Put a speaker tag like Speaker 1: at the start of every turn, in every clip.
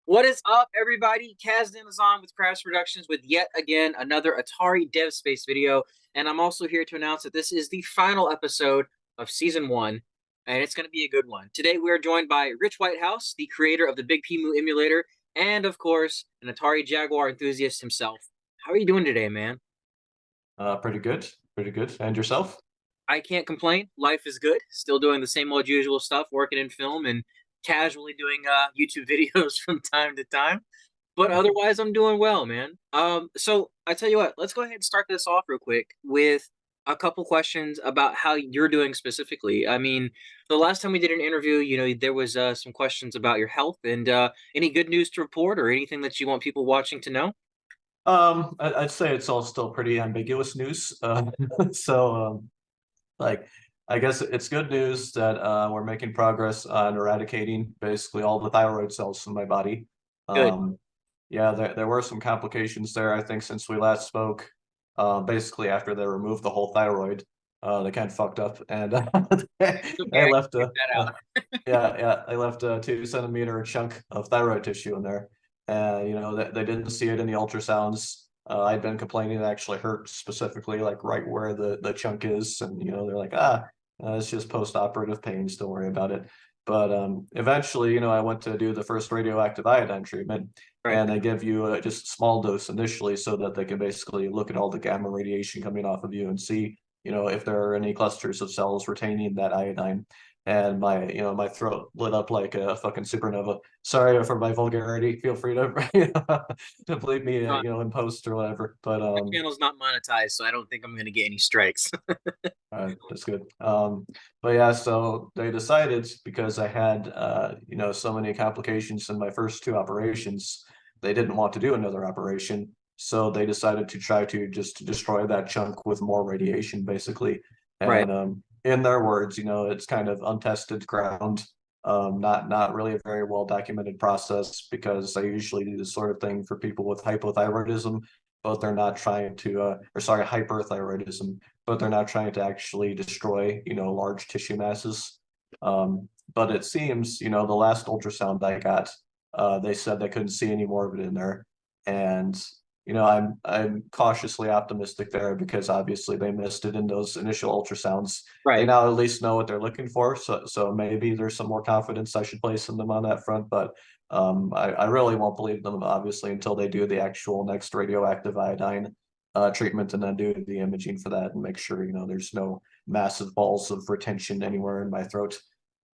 Speaker 1: What is up, everybody? Kazdan is on with Crash Productions with yet again another Atari Dev Space video. And I'm also here to announce that this is the final episode of Season 1, and it's going to be a good one. Today, we are joined by Rich Whitehouse, the creator of the BigPEmu emulator, and of course, an Atari Jaguar enthusiast himself. How are you doing today, man?
Speaker 2: Pretty good, pretty good. And yourself?
Speaker 1: I can't complain. Life is good. Still doing the same old usual stuff, working in film and casually doing YouTube videos from time to time. But otherwise, I'm doing well, man. So I tell you what, let's go ahead and start this off real quick with a couple questions about how you're doing specifically. I mean, the last time we did an interview, there was some questions about your health and any good news to report or anything that you want people watching to know.
Speaker 2: I'd say it's all still pretty ambiguous news. So, like, I guess it's good news that we're making progress on eradicating basically all the thyroid cells from my body.
Speaker 1: Good,
Speaker 2: Um, yeah, there were some complications there, I think, since we last spoke. Basically, after they removed the whole thyroid, they kind of fucked up, and
Speaker 1: okay,
Speaker 2: they
Speaker 1: I can
Speaker 2: left
Speaker 1: check
Speaker 2: a,
Speaker 1: that
Speaker 2: a
Speaker 1: out.
Speaker 2: yeah, they left a 2 centimeter chunk of thyroid tissue in there. They didn't see it in the ultrasounds. I'd been complaining it actually hurt specifically, like right where the chunk is, and they're like, it's just post-operative pains. Don't worry about it. But eventually, I went to do the first radioactive iodine treatment,
Speaker 1: Right.
Speaker 2: and they give you just a small dose initially, so that they can basically look at all the gamma radiation coming off of you and see, if there are any clusters of cells retaining that iodine. And my throat lit up like a fucking supernova. Sorry for my vulgarity. Feel free to to bleep me in post or whatever. But
Speaker 1: My channel's not monetized, so I don't think I'm going to get any strikes.
Speaker 2: that's good. But yeah, so they decided, because I had so many complications in my first two operations, they didn't want to do another operation. So they decided to try to just destroy that chunk with more radiation, basically.
Speaker 1: Right.
Speaker 2: And in their words, it's kind of untested ground, not really a very well documented process, because I usually do this sort of thing for people with hypothyroidism, but they're not trying to, or sorry, hyperthyroidism, but they're not trying to actually destroy, large tissue masses. But it seems, the last ultrasound I got, they said they couldn't see any more of it in there. And, I'm cautiously optimistic there, because obviously they missed it in those initial ultrasounds. They
Speaker 1: Right.
Speaker 2: now at least know what they're looking for. So maybe there's some more confidence I should place in them on that front. But I really won't believe them, obviously, until they do the actual next radioactive iodine treatment, and then do the imaging for that and make sure there's no massive balls of retention anywhere in my throat.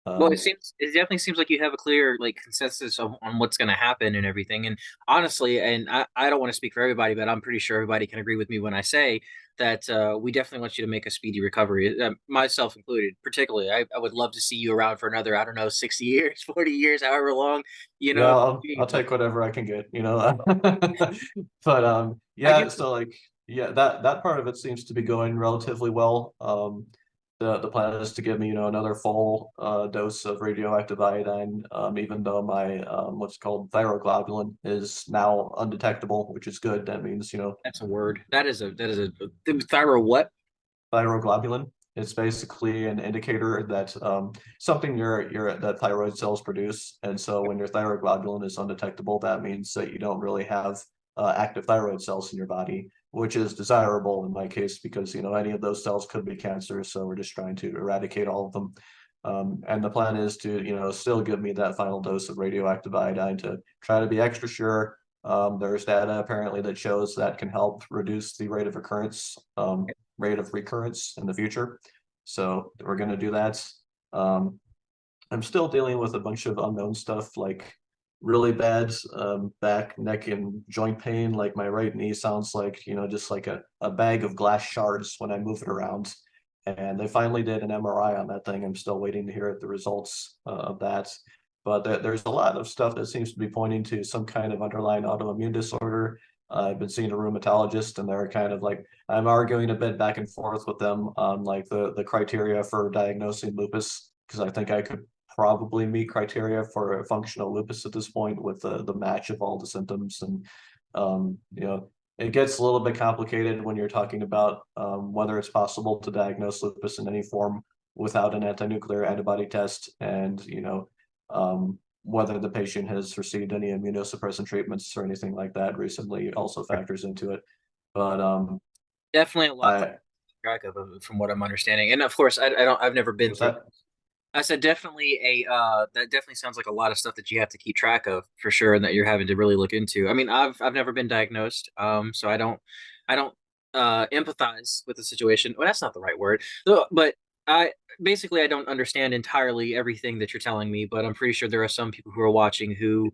Speaker 1: Well, it
Speaker 2: Um,
Speaker 1: seems it definitely seems like you have a clear consensus on what's going to happen and everything. And honestly, and I don't want to speak for everybody, but I'm pretty sure everybody can agree with me when I say that we definitely want you to make a speedy recovery, myself included. Particularly, I would love to see you around for another, I don't know, 60 years, 40 years, however long,
Speaker 2: yeah, I'll
Speaker 1: but
Speaker 2: take whatever I can get. But
Speaker 1: I do.
Speaker 2: yeah, so like yeah, that part of it seems to be going relatively well. The plan is to give me, another full dose of radioactive iodine, even though my what's called thyroglobulin is now undetectable, which is good. That means,
Speaker 1: That's a word. That is a thyroid what?
Speaker 2: thyroglobulin. It's basically an indicator that something that thyroid cells produce, and so when your thyroglobulin is undetectable, that means that you don't really have active thyroid cells in your body, which is desirable in my case, because any of those cells could be cancer. So we're just trying to eradicate all of them. And the plan is to still give me that final dose of radioactive iodine to try to be extra sure. There's data apparently that shows that can help reduce the rate of recurrence in the future. So we're going to do that. Um, I'm still dealing with a bunch of unknown stuff, like really bad back, neck, and joint pain. Like my right knee sounds like, just like a bag of glass shards when I move it around. And they finally did an MRI on that thing. I'm still waiting to hear the results of that. But there's a lot of stuff that seems to be pointing to some kind of underlying autoimmune disorder. I've been seeing a rheumatologist, and they're kind of like, I'm arguing a bit back and forth with them on like the criteria for diagnosing lupus, because I think I could probably meet criteria for a functional lupus at this point with the match of all the symptoms. And it gets a little bit complicated when you're talking about whether it's possible to diagnose lupus in any form without an anti-nuclear antibody test. And whether the patient has received any immunosuppressant treatments or anything like that recently also factors into it. But
Speaker 1: Definitely a lot to
Speaker 2: I
Speaker 1: keep track of, from what I'm understanding. And of course, I don't, I've never been
Speaker 2: was
Speaker 1: through.
Speaker 2: that
Speaker 1: I said definitely that definitely sounds like a lot of stuff that you have to keep track of for sure, and that you're having to really look into. I mean, I've never been diagnosed, so I don't empathize with the situation. Well, that's not the right word, but I basically I don't understand entirely everything that you're telling me, but I'm pretty sure there are some people who are watching who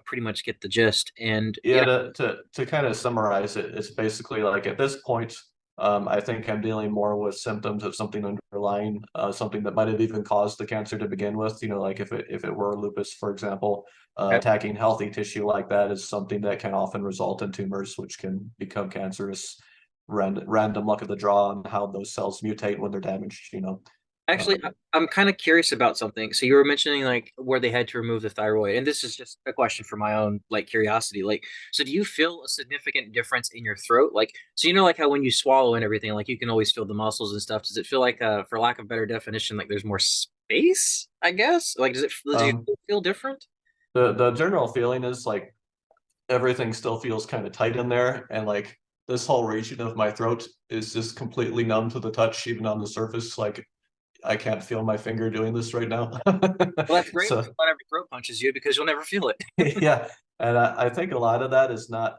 Speaker 1: pretty much get the gist, and
Speaker 2: Yeah, to kind of summarize it, it's basically like at this point, I think I'm dealing more with symptoms of something underlying, something that might have even caused the cancer to begin with. You know, like if it were lupus, for example,
Speaker 1: okay.
Speaker 2: attacking healthy tissue like that is something that can often result in tumors, which can become cancerous. Random luck of the draw on how those cells mutate when they're damaged. You know,
Speaker 1: Actually,
Speaker 2: um,
Speaker 1: I'm kind of curious about something. So you were mentioning like where they had to remove the thyroid, and this is just a question for my own like curiosity. Like, so do you feel a significant difference in your throat? Like, so you know, like how when you swallow and everything, like you can always feel the muscles and stuff. Does it feel like, for lack of better definition, like there's more space? I guess. Like, does you
Speaker 2: um,
Speaker 1: feel different?
Speaker 2: the general feeling is like everything still feels kind of tight in there, and like this whole region of my throat is just completely numb to the touch, even on the surface. Like I can't feel my finger doing this right now.
Speaker 1: Well, that's great.
Speaker 2: So
Speaker 1: Not every throat punches you because you'll never feel it.
Speaker 2: yeah, and I think a lot of that is not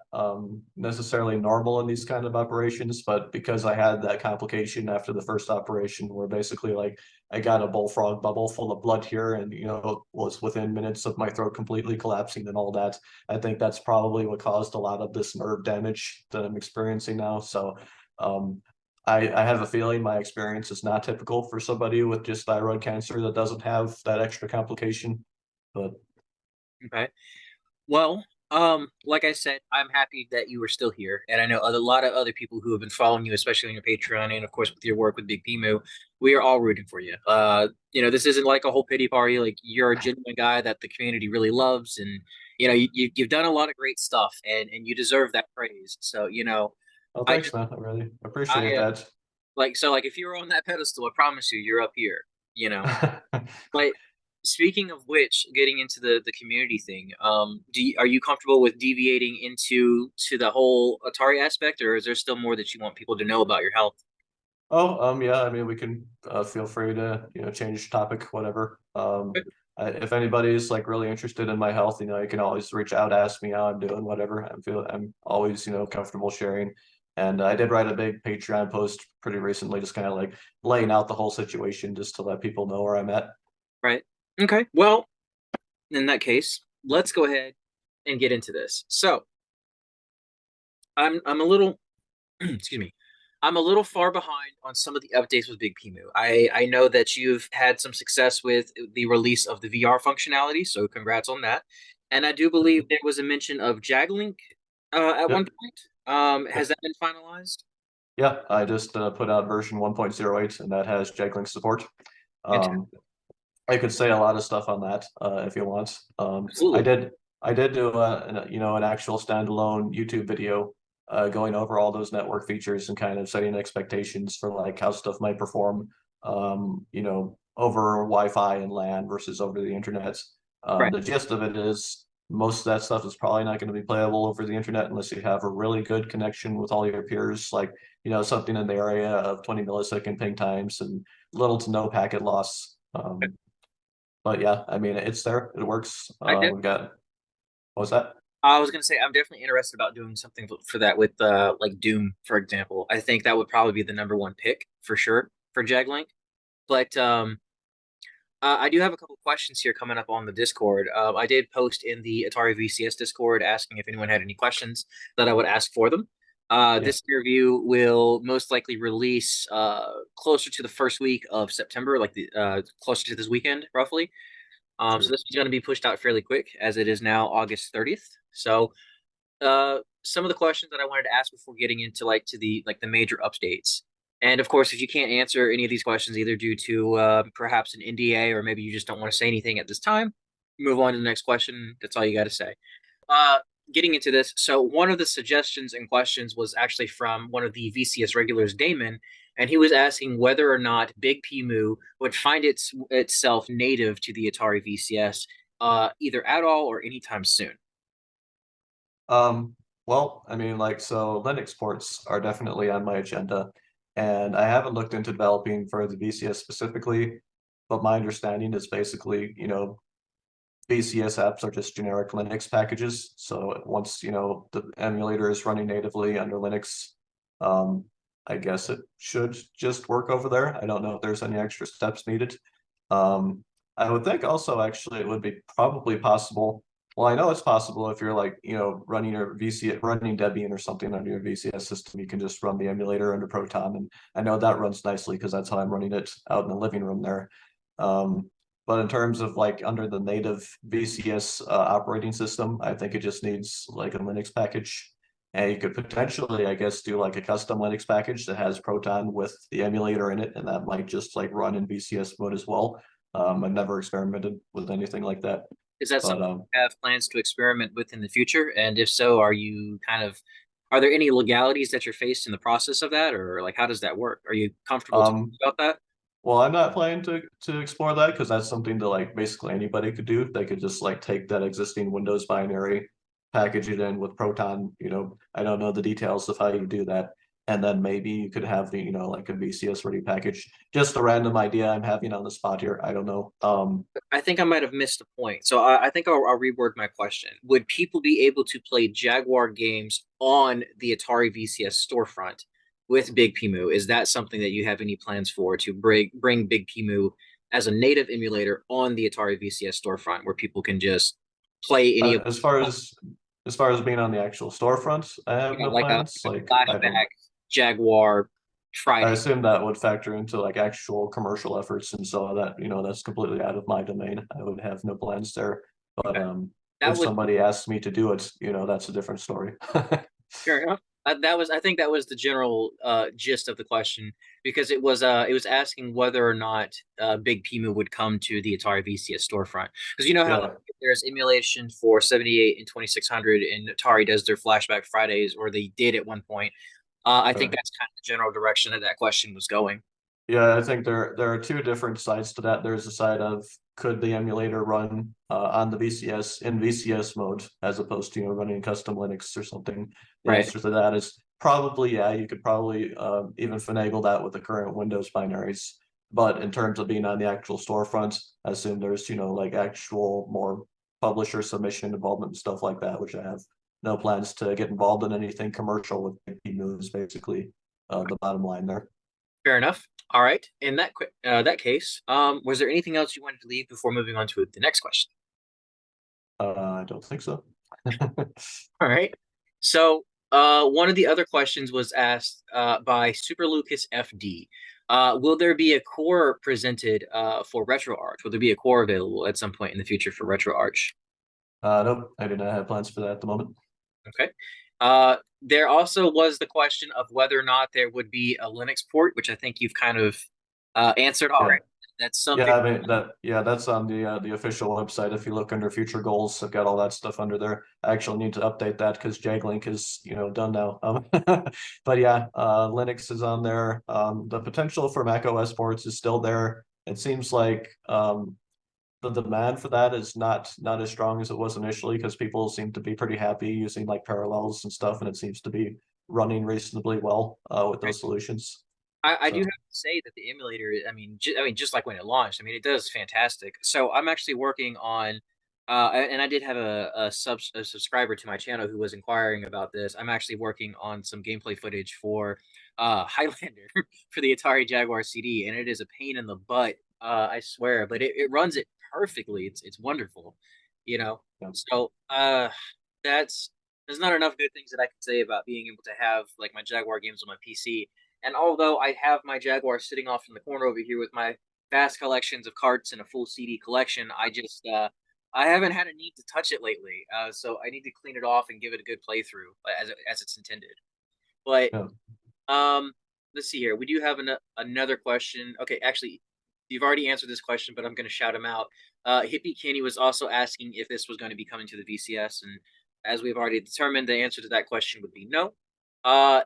Speaker 2: necessarily normal in these kind of operations, but because I had that complication after the first operation, where basically like I got a bullfrog bubble full of blood here, and you know was within minutes of my throat completely collapsing and all that. I think that's probably what caused a lot of this nerve damage that I'm experiencing now. So um, I have a feeling my experience is not typical for somebody with just thyroid cancer that doesn't have that extra complication, but.
Speaker 1: Okay. Well, like I said, I'm happy that you are still here, and I know a lot of other people who have been following you, especially on your Patreon, and of course with your work with BigPEmu. We are all rooting for you. This isn't like a whole pity party. Like you're a genuine guy that the community really loves, and you've done a lot of great stuff, and you deserve that praise. So
Speaker 2: Oh,
Speaker 1: I
Speaker 2: thanks,
Speaker 1: just
Speaker 2: man. I really appreciate
Speaker 1: I
Speaker 2: that.
Speaker 1: like if you were on that pedestal, I promise you, you're up here. You know. But speaking of which, getting into the community thing, are you comfortable with deviating to the whole Atari aspect, or is there still more that you want people to know about your health?
Speaker 2: Oh, yeah. I mean, we can feel free to change topic, whatever. If anybody's like really interested in my health, you can always reach out, ask me how I'm doing, whatever. I'm always comfortable sharing. And I did write a big Patreon post pretty recently, just kind of like laying out the whole situation, just to let people know where I'm at.
Speaker 1: Right. Okay. Well, in that case, let's go ahead and get into this. So, I'm a little excuse me. I'm a little far behind on some of the updates with BigPEmu. I know that you've had some success with the release of the VR functionality, so congrats on that. And I do believe there was a mention of Jaglink at one
Speaker 2: Yep.
Speaker 1: point. Has
Speaker 2: Yep.
Speaker 1: that been finalized?
Speaker 2: Yeah, I just put out version 1.08, and that has JAG support.
Speaker 1: Fantastic.
Speaker 2: Um, I could say a lot of stuff on that if you want.
Speaker 1: Absolutely.
Speaker 2: I did do an actual standalone YouTube video going over all those network features and kind of setting expectations for like how stuff might perform over Wi-Fi and LAN versus over the internet.
Speaker 1: Right.
Speaker 2: The gist of it is most of that stuff is probably not going to be playable over the internet unless you have a really good connection with all your peers, like something in the area of 20 millisecond ping times and little to no packet loss. But yeah, I mean, it's there. It works.
Speaker 1: I did.
Speaker 2: We've got, what was that?
Speaker 1: I was gonna say I'm definitely interested about doing something for that with like Doom, for example. I think that would probably be the number one pick for sure for Jaglink. But I do have a couple questions here coming up on the Discord. I did post in the Atari VCS Discord asking if anyone had any questions that I would ask for them.
Speaker 2: Yeah.
Speaker 1: This interview will most likely release closer to the first week of September, like the closer to this weekend, roughly. So
Speaker 2: Sure.
Speaker 1: this is going to be pushed out fairly quick, as it is now August 30th. So some of the questions that I wanted to ask before getting into the major updates. And of course, if you can't answer any of these questions either due to perhaps an NDA or maybe you just don't want to say anything at this time, move on to the next question. That's all you got to say. Uh, Getting into this, so one of the suggestions and questions was actually from one of the VCS regulars, Damon, and he was asking whether or not BigPEmu would find itself native to the Atari VCS. either at all or anytime soon?
Speaker 2: Um, well, I mean, like, so Linux ports are definitely on my agenda, and I haven't looked into developing for the VCS specifically, but my understanding is basically, VCS apps are just generic Linux packages. So once, the emulator is running natively under Linux, um, I guess it should just work over there. I don't know if there's any extra steps needed. Um, I would think also actually it would be probably possible. Well, I know it's possible if you're like, running your VC running Debian or something on your VCS system, you can just run the emulator under Proton. And I know that runs nicely because that's how I'm running it out in the living room there. Um, but in terms of like under the native VCS operating system, I think it just needs like a Linux package. And you could potentially, I guess, do like a custom Linux package that has Proton with the emulator in it, and that might just like run in VCS mode as well. I've never experimented with anything like that,
Speaker 1: Is that
Speaker 2: but
Speaker 1: something you have plans to experiment with in the future? And if so, are there any legalities that you're faced in the process of that, or like how does that work? Are you comfortable talking
Speaker 2: um,
Speaker 1: about that?
Speaker 2: well, I'm not planning to explore that because that's something that like basically anybody could do. They could just like take that existing Windows binary, package it in with Proton. I don't know the details of how you do that. And then maybe you could have the, like a VCS ready package. Just a random idea I'm having on the spot here. I don't know.
Speaker 1: I think I might have missed a point. So I think I'll reword my question. Would people be able to play Jaguar games on the Atari VCS storefront with BigPEmu? Is that something that you have any plans for to bring BigPEmu as a native emulator on the Atari VCS storefront where people can just play any
Speaker 2: Uh,
Speaker 1: of
Speaker 2: as far as as far as being on the actual storefront, I have no
Speaker 1: like
Speaker 2: plans.
Speaker 1: a
Speaker 2: Like I don't
Speaker 1: flashback Jaguar
Speaker 2: I
Speaker 1: Friday?
Speaker 2: assume that would factor into like actual commercial efforts, and so that that's completely out of my domain. I would have no plans there. But
Speaker 1: Okay. That
Speaker 2: if
Speaker 1: would
Speaker 2: somebody asks me to do it, that's a different story.
Speaker 1: Fair enough. I think that was the general gist of the question because it was asking whether or not Big Pimu would come to the Atari VCS storefront because you know how like,
Speaker 2: Yeah,
Speaker 1: there's emulation for 78 and 2600 and Atari does their Flashback Fridays or they did at one point. I think
Speaker 2: sure.
Speaker 1: that's kind of the general direction that that question was going.
Speaker 2: Yeah, I think there are two different sides to that. There's a side of could the emulator run on the VCS in VCS mode as opposed to running custom Linux or something. The
Speaker 1: Right.
Speaker 2: answer to that is probably yeah. You could probably even finagle that with the current Windows binaries. But in terms of being on the actual storefront, I assume there's like actual more publisher submission involvement and stuff like that, which I have no plans to get involved in anything commercial with news. Basically, the bottom line there.
Speaker 1: Fair enough. All right. In that case, was there anything else you wanted to leave before moving on to the next question?
Speaker 2: I don't think so.
Speaker 1: All right. So, one of the other questions was asked by Super Lucas FD. Will there be a core presented for RetroArch? Will there be a core available at some point in the future for RetroArch?
Speaker 2: Nope, I do not have plans for that at the moment.
Speaker 1: Okay. There also was the question of whether or not there would be a Linux port, which I think you've kind of answered
Speaker 2: Yeah,
Speaker 1: already. That's
Speaker 2: yeah.
Speaker 1: something.
Speaker 2: I mean that's on the official website. If you look under future goals, I've got all that stuff under there. I actually need to update that because JagLink is done now. But yeah, Linux is on there. The potential for Mac OS ports is still there. It seems like the demand for that is not as strong as it was initially because people seem to be pretty happy using like parallels and stuff, and it seems to be running reasonably well with those solutions.
Speaker 1: I do
Speaker 2: So
Speaker 1: have to say that the emulator, I mean, just like when it launched, I mean, it does fantastic. So I'm actually working on, and I did have a subscriber to my channel who was inquiring about this. I'm actually working on some gameplay footage for Highlander for the Atari Jaguar CD, and it is a pain in the butt, I swear, but it runs it perfectly. It's wonderful, you know.
Speaker 2: yeah.
Speaker 1: So that's there's not enough good things that I can say about being able to have like my Jaguar games on my PC. And although I have my Jaguar sitting off in the corner over here with my vast collections of carts and a full CD collection, I haven't had a need to touch it lately. So I need to clean it off and give it a good playthrough as it's intended. But
Speaker 2: Yeah.
Speaker 1: um, let's see here. We do have another question. Okay, actually, you've already answered this question, but I'm going to shout him out. Hippie Kenny was also asking if this was going to be coming to the VCS, and as we've already determined, the answer to that question would be no. Uh,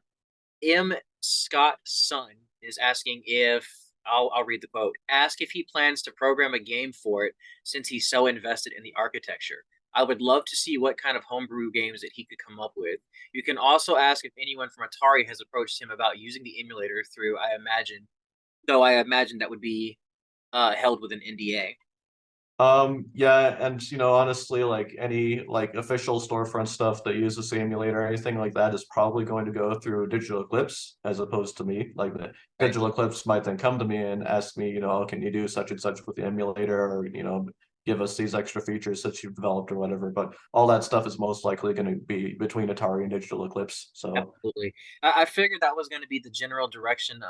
Speaker 1: M. Scott Sun is asking if I'll read the quote. Ask if he plans to program a game for it since he's so invested in the architecture. I would love to see what kind of homebrew games that he could come up with. You can also ask if anyone from Atari has approached him about using the emulator through, I imagine, though I imagine that would be held with an NDA.
Speaker 2: Yeah, and honestly, like any like official storefront stuff that uses the emulator or anything like that is probably going to go through Digital Eclipse as opposed to me. Like the
Speaker 1: Right.
Speaker 2: Digital Eclipse might then come to me and ask me, oh, can you do such and such with the emulator, or give us these extra features that you've developed or whatever. But all that stuff is most likely going to be between Atari and Digital Eclipse. So
Speaker 1: Absolutely. I figured that was going to be the general direction.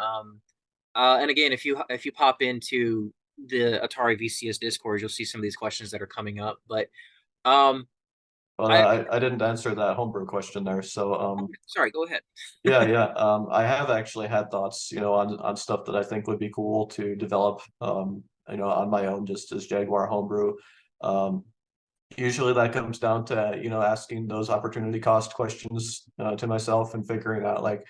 Speaker 1: And again, if you pop into the Atari VCS Discord, you'll see some of these questions that are coming up. But um,
Speaker 2: but
Speaker 1: I
Speaker 2: I didn't answer that homebrew question there. So
Speaker 1: sorry, go ahead.
Speaker 2: yeah. I have actually had thoughts, on stuff that I think would be cool to develop, on my own, just as Jaguar homebrew. Um, Usually that comes down to, asking those opportunity cost questions to myself and figuring out like,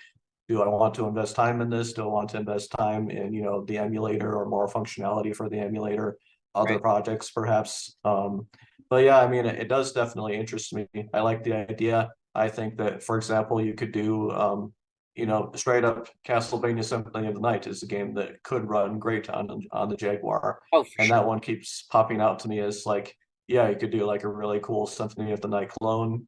Speaker 2: do I want to invest time in this? Do I want to invest time in, the emulator or more functionality for the emulator, other
Speaker 1: Right.
Speaker 2: projects perhaps? But yeah, I mean, it does definitely interest me. I like the idea. I think that, for example, you could do, straight up Castlevania Symphony of the Night is a game that could run great on the Jaguar,
Speaker 1: Oh, for
Speaker 2: and
Speaker 1: sure.
Speaker 2: that one keeps popping out to me as like, yeah, you could do like a really cool Symphony of the Night clone,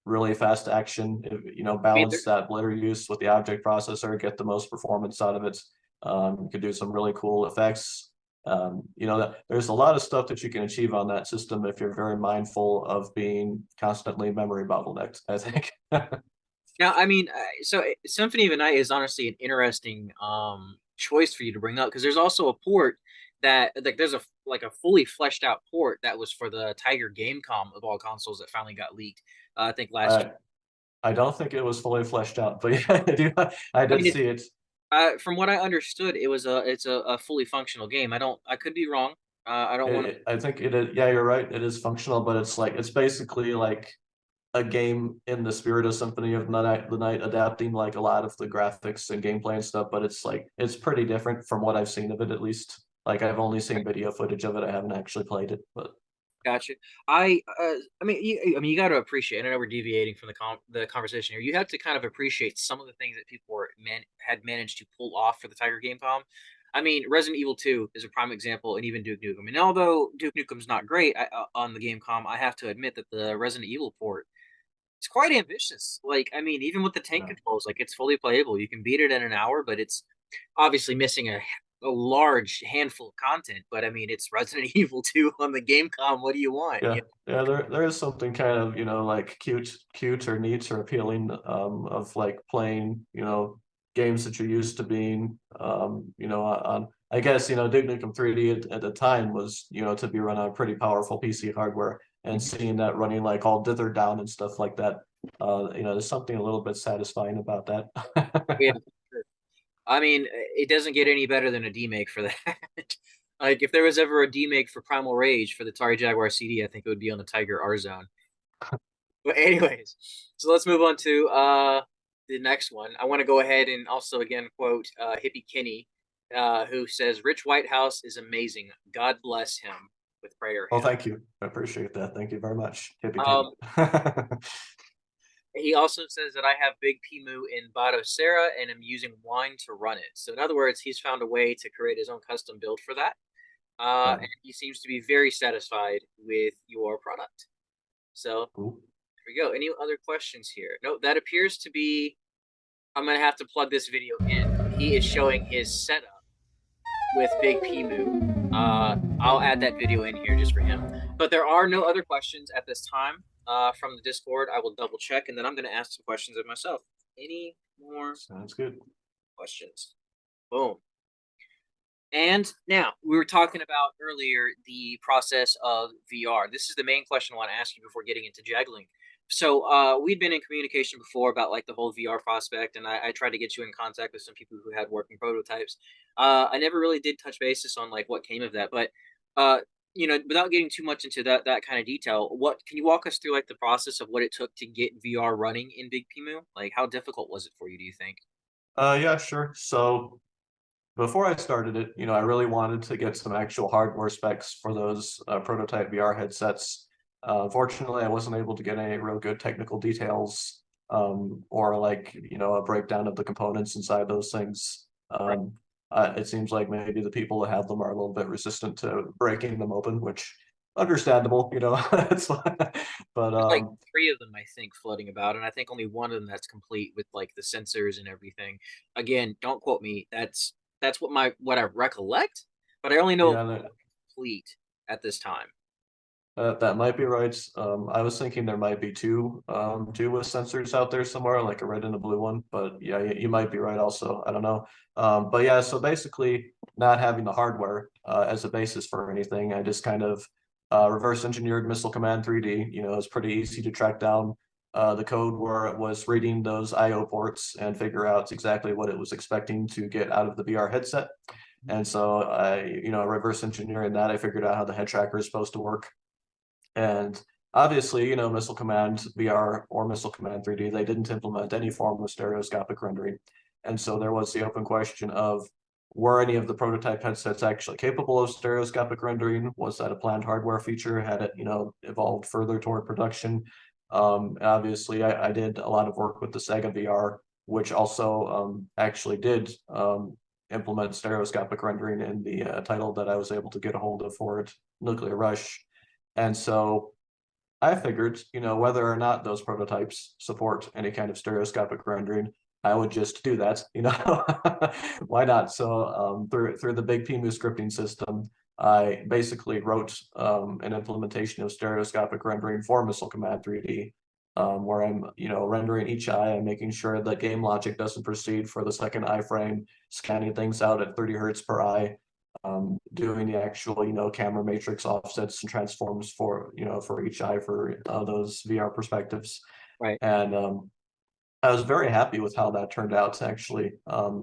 Speaker 2: really fast action,
Speaker 1: I mean,
Speaker 2: balance that blur use with the object processor, get the most performance out of it. You could do some really cool effects. There's a lot of stuff that you can achieve on that system if you're very mindful of being constantly memory bottlenecked, I think.
Speaker 1: now, I mean, Symphony of the Night is honestly an interesting choice for you to bring up because there's also a port that like there's a fully fleshed out port that was for the Tiger Gamecom of all consoles that finally got leaked. I think last year.
Speaker 2: I I don't think it was fully fleshed out, but yeah, I
Speaker 1: I
Speaker 2: did
Speaker 1: mean,
Speaker 2: see it.
Speaker 1: from what I understood, it's a fully functional game. I could be wrong. I don't want to.
Speaker 2: I think it is, yeah, you're right. It is functional, but it's basically like a game in the spirit of Symphony of the Night, adapting like a lot of the graphics and gameplay and stuff. But it's like it's pretty different from what I've seen of it, at least. Like I've only seen video footage of it. I haven't actually played it, but
Speaker 1: Gotcha. I mean, you got to appreciate. And I know we're deviating from the conversation here. You have to kind of appreciate some of the things that people had managed to pull off for the Tiger Gamecom. I mean, Resident Evil 2 is a prime example, and even Duke Nukem. And although Duke Nukem's not great on the Gamecom, I have to admit that the Resident Evil port is quite ambitious. Like, I mean, even with the tank
Speaker 2: no.
Speaker 1: controls, like it's fully playable. You can beat it in an hour, but it's obviously missing a large handful of content. But I mean, it's Resident Evil 2 on the Gamecom. What do you want?
Speaker 2: Yeah, yeah, there is something kind of, like cute or neat or appealing of like playing, games that you're used to being on I guess, Duke Nukem 3D at the time was, to be run on pretty powerful PC hardware, and
Speaker 1: Mhm.
Speaker 2: seeing that running like all dithered down and stuff like that, there's something a little bit satisfying about
Speaker 1: Yeah,
Speaker 2: that.
Speaker 1: sure. I mean, it doesn't get any better than a demake for that. Like, if there was ever a demake for Primal Rage for the Atari Jaguar CD, I think it would be on the Tiger R Zone. But anyways, so let's move on to the next one. I want to go ahead and also again quote Hippie Kinney, who says, "Rich Whitehouse is amazing. God bless him." With prayer
Speaker 2: Well,
Speaker 1: hands.
Speaker 2: thank you. I appreciate that. Thank you very much. Hippie kitty.
Speaker 1: Um, he also says that I have BigPEmu in Batocera and am using wine to run it. So in other words, he's found a way to create his own custom build for that.
Speaker 2: Yeah.
Speaker 1: And he seems to be very satisfied with your product. So
Speaker 2: Cool.
Speaker 1: there we go. Any other questions here? No, that appears to be. I'm gonna have to plug this video in. He is showing his setup with BigPEmu. I'll add that video in here just for him. But there are no other questions at this time from the Discord. I will double check, and then I'm gonna ask some questions of myself. Any more
Speaker 2: Sounds good.
Speaker 1: questions? Boom. And now we were talking about earlier the process of VR. This is the main question I want to ask you before getting into juggling. So we'd been in communication before about like the whole VR prospect, and I tried to get you in contact with some people who had working prototypes. I never really did touch basis on like what came of that, but uh, without getting too much into that kind of detail, what can you walk us through like the process of what it took to get VR running in BigPEmu? Like how difficult was it for you, do you think?
Speaker 2: Yeah, sure. So before I started it, I really wanted to get some actual hardware specs for those prototype VR headsets. Fortunately, I wasn't able to get any real good technical details, or like, a breakdown of the components inside those things.
Speaker 1: Right.
Speaker 2: It seems like maybe the people that have them are a little bit resistant to breaking them open, which understandable, it's fine. But
Speaker 1: There's like three of them, I think, floating about, and I think only one of them that's complete with like the sensors and everything. Again, don't quote me. That's what I recollect, but I only know of
Speaker 2: yeah,
Speaker 1: complete at this time.
Speaker 2: that might be right. I was thinking there might be two with sensors out there somewhere, like a red and a blue one. But yeah, you might be right also. I don't know. But yeah, so basically, not having the hardware as a basis for anything, I just kind of reverse engineered Missile Command 3D. It's pretty easy to track down the code where it was reading those I/O ports and figure out exactly what it was expecting to get out of the VR headset. And so reverse engineering that, I figured out how the head tracker is supposed to work. And obviously, Missile Command VR or Missile Command 3D, they didn't implement any form of stereoscopic rendering. And so there was the open question of, were any of the prototype headsets actually capable of stereoscopic rendering? Was that a planned hardware feature? Had it, evolved further toward production? Obviously, I did a lot of work with the Sega VR, which also actually did implement stereoscopic rendering in the title that I was able to get a hold of for it, Nuclear Rush. And so I figured, whether or not those prototypes support any kind of stereoscopic rendering, I would just do that. Why not? So through the BigPEmu scripting system, I basically wrote an implementation of stereoscopic rendering for Missile Command 3D, where I'm, rendering each eye and making sure that game logic doesn't proceed for the second iframe, scanning things out at 30 hertz per eye, doing the actual, camera matrix offsets and transforms for each eye for those VR perspectives.
Speaker 1: Right.
Speaker 2: And I was very happy with how that turned out, actually.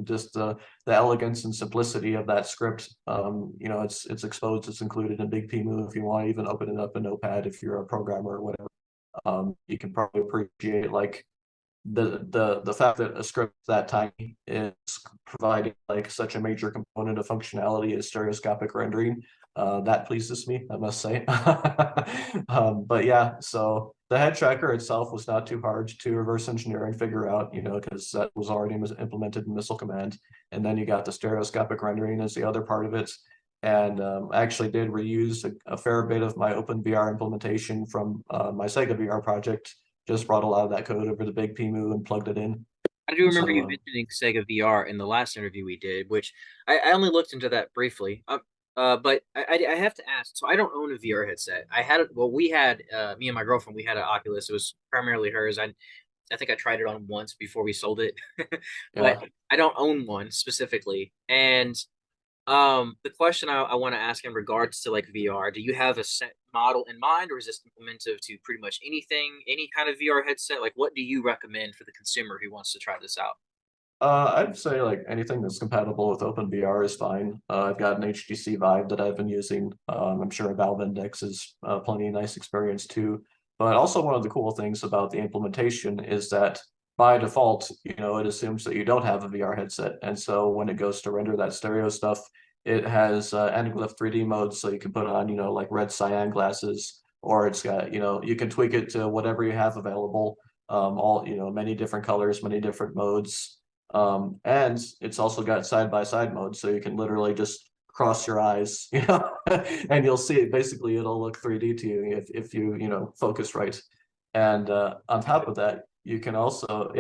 Speaker 2: Just the elegance and simplicity of that script. It's exposed, it's included in BigPEmu if you want to even open it up in Notepad if you're a programmer or whatever. You can probably appreciate like the fact that a script that tiny is providing like such a major component of functionality as stereoscopic rendering. That pleases me, I must say. But yeah, so the head tracker itself was not too hard to reverse engineer and figure out, because that was already implemented in Missile Command. And then you got the stereoscopic rendering as the other part of it. And I actually did reuse a fair bit of my OpenVR implementation from my Sega VR project. Just brought a lot of that code over to BigPEmu and plugged it in.
Speaker 1: I do remember
Speaker 2: So
Speaker 1: you mentioning Sega VR in the last interview we did, which I only looked into that briefly. But I have to ask. So I don't own a VR headset. I had it. Well, we had me and my girlfriend. We had an Oculus. It was primarily hers. I think I tried it on once before we sold it, but
Speaker 2: yeah.
Speaker 1: I don't own one specifically. And the question I want to ask in regards to like VR, do you have a set model in mind, or is this implementive to pretty much anything, any kind of VR headset? Like, what do you recommend for the consumer who wants to try this out?
Speaker 2: I'd say like anything that's compatible with OpenVR is fine. I've got an HTC Vive that I've been using. I'm sure Valve Index is plenty nice experience too. But also one of the cool things about the implementation is that by default, it assumes that you don't have a VR headset. And so when it goes to render that stereo stuff, it has anaglyph 3D mode, so you can put on, like red cyan glasses, or it's got, you can tweak it to whatever you have available. All, many different colors, many different modes. And it's also got side by side mode, so you can literally just cross your eyes, and you'll see it. Basically, it'll look 3D to you if you focus right. And on top of that, you can also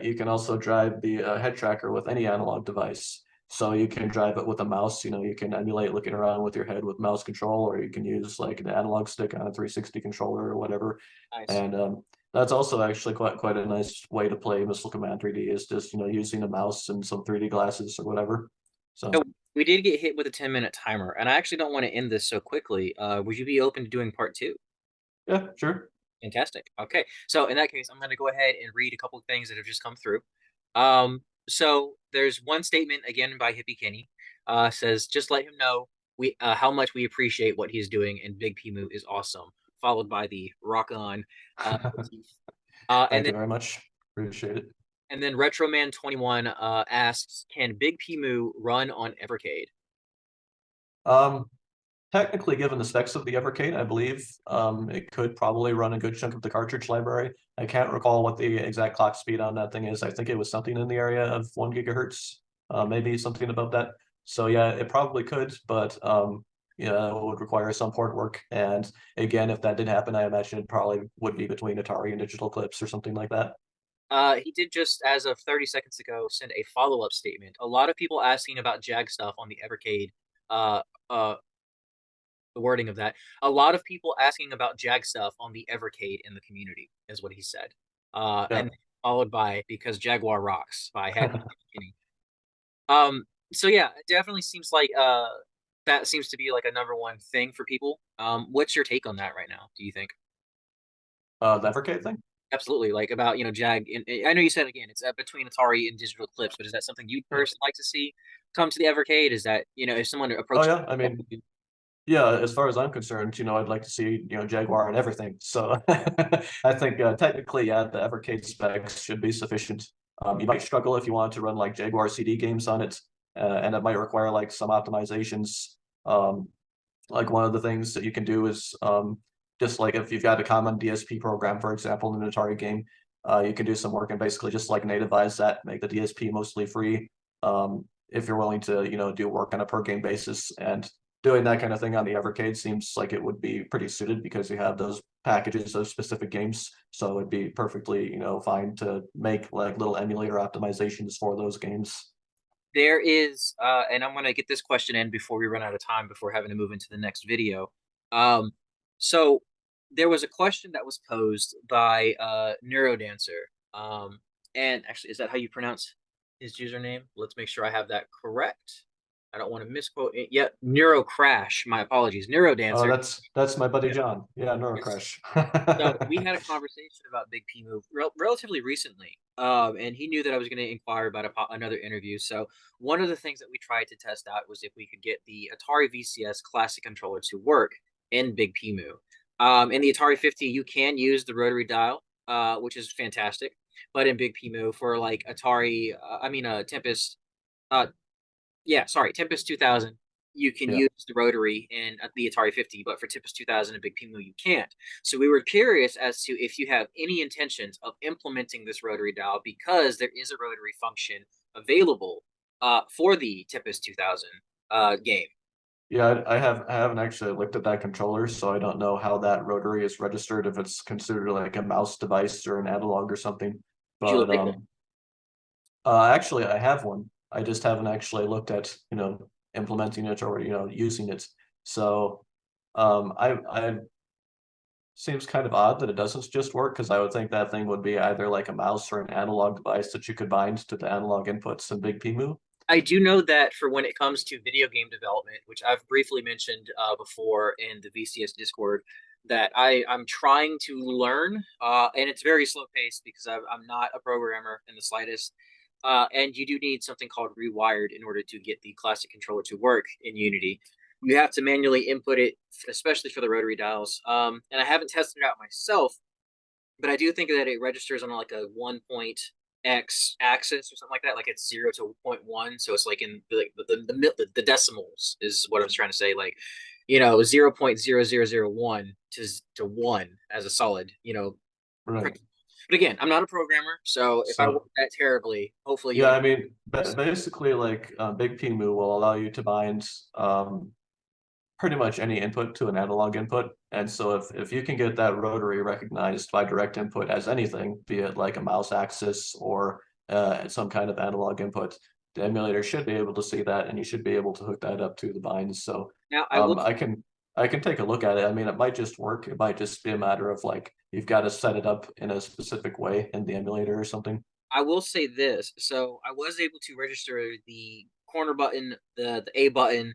Speaker 2: you can also drive the head tracker with any analog device. So you can drive it with a mouse. You can emulate looking around with your head with mouse control, or you can use like an analog stick on a 360 controller or whatever.
Speaker 1: Nice.
Speaker 2: And that's also actually quite a nice way to play Missile Command 3D, is just using a mouse and some 3D glasses or whatever. So
Speaker 1: So we did get hit with a 10-minute timer, and I actually don't want to end this so quickly. Would you be open to doing part two?
Speaker 2: yeah, sure.
Speaker 1: Fantastic. Okay. So in that case, I'm going to go ahead and read a couple of things that have just come through. So there's one statement again by Hippie Kenny, says, just let him know how much we appreciate what he's doing, and Big Pimu is awesome, followed by the rock on. Uh, and
Speaker 2: Thank
Speaker 1: then
Speaker 2: you very much. Appreciate it.
Speaker 1: And then Retroman21 asks, can BigPEmu run on Evercade?
Speaker 2: Um, Technically, given the specs of the Evercade, I believe it could probably run a good chunk of the cartridge library. I can't recall what the exact clock speed on that thing is. I think it was something in the area of 1 gigahertz, maybe something about that. So yeah, it probably could, but yeah, it would require some port work. And again, if that did happen, I imagine it probably would be between Atari and Digital Clips or something like that.
Speaker 1: He did just, as of 30 seconds ago, send a follow-up statement. A lot of people asking about Jag stuff on the Evercade. Uh, uh, the wording of that. A lot of people asking about Jag stuff on the Evercade in the community, is what he said.
Speaker 2: Yeah.
Speaker 1: And followed by because Jaguar rocks by Happy Kenny. So yeah, it definitely seems like that seems to be like a number one thing for people. What's your take on that right now? Do you think?
Speaker 2: The Evercade thing?
Speaker 1: Absolutely, like about Jag. I know you said again it's between Atari and Digital Clips, but is that something you'd
Speaker 2: Yeah.
Speaker 1: personally like to see come to the Evercade? Is that if someone
Speaker 2: Oh
Speaker 1: approaches?
Speaker 2: yeah, I mean, yeah, as far as I'm concerned, I'd like to see, Jaguar and everything. So I think technically, yeah, the Evercade specs should be sufficient. You might struggle if you want to run like Jaguar CD games on it, and it might require like some optimizations. Um, like one of the things that you can do is just like if you've got a common DSP program, for example, in an Atari game, you can do some work and basically just like nativize that, make the DSP mostly free. If you're willing to, do work on a per game basis, and doing that kind of thing on the Evercade seems like it would be pretty suited because you have those packages of specific games. So it'd be perfectly, fine to make like little emulator optimizations for those games.
Speaker 1: There is, and I'm going to get this question in before we run out of time before having to move into the next video. Um, so there was a question that was posed by Neurodancer. And actually, is that how you pronounce his username? Let's make sure I have that correct. I don't want to misquote it. Yeah, Neuro Crash. My apologies.
Speaker 2: Oh,
Speaker 1: Neurodancer.
Speaker 2: that's my buddy
Speaker 1: Yeah.
Speaker 2: John. Yeah,
Speaker 1: Yes.
Speaker 2: Neurocrash.
Speaker 1: So we had a conversation about BigPEmu relatively recently, and he knew that I was going to inquire about another interview. So one of the things that we tried to test out was if we could get the Atari VCS Classic controller to work in BigPEmu. In the Atari 50, you can use the rotary dial, which is fantastic. But in BigPEmu for like Atari, Tempest, uh, yeah, sorry, Tempest 2000, you can
Speaker 2: Yeah.
Speaker 1: use the rotary in the Atari 50, but for Tempest 2000 and BigPEmu, you can't. So we were curious as to if you have any intentions of implementing this rotary dial because there is a rotary function available for the Tempest 2000 game.
Speaker 2: Yeah, I haven't actually looked at that controller, so I don't know how that rotary is registered, if it's considered like a mouse device or an analog or something.
Speaker 1: Did you
Speaker 2: But
Speaker 1: like it?
Speaker 2: actually I have one. I just haven't actually looked at, implementing it or, using it. So I seems kind of odd that it doesn't just work because I would think that thing would be either like a mouse or an analog device that you could bind to the analog inputs in BigPEmu.
Speaker 1: I do know that for when it comes to video game development, which I've briefly mentioned before in the VCS Discord, that I'm trying to learn, and it's very slow paced because I'm not a programmer in the slightest. And you do need something called Rewired in order to get the classic controller to work in Unity. You have to manually input it, especially for the rotary dials. And I haven't tested it out myself, but I do think that it registers on like a 1 X axis or something like that. Like it's 0 to 0.1, so it's like in the decimals is what I was trying to say. Like 0.0001 to one as a solid.
Speaker 2: Right.
Speaker 1: But again, I'm not a programmer, so if I work
Speaker 2: So
Speaker 1: that terribly, hopefully you
Speaker 2: yeah,
Speaker 1: and
Speaker 2: I mean, basically, like BigPEmu will allow you to bind pretty much any input to an analog input. And so if you can get that rotary recognized by direct input as anything, be it like a mouse axis or some kind of analog input, the emulator should be able to see that, and you should be able to hook that up to the binds. So
Speaker 1: now I will
Speaker 2: I can take a look at it. I mean, it might just work. It might just be a matter of like you've got to set it up in a specific way in the emulator or something.
Speaker 1: I will say this. So I was able to register the corner button, the A button,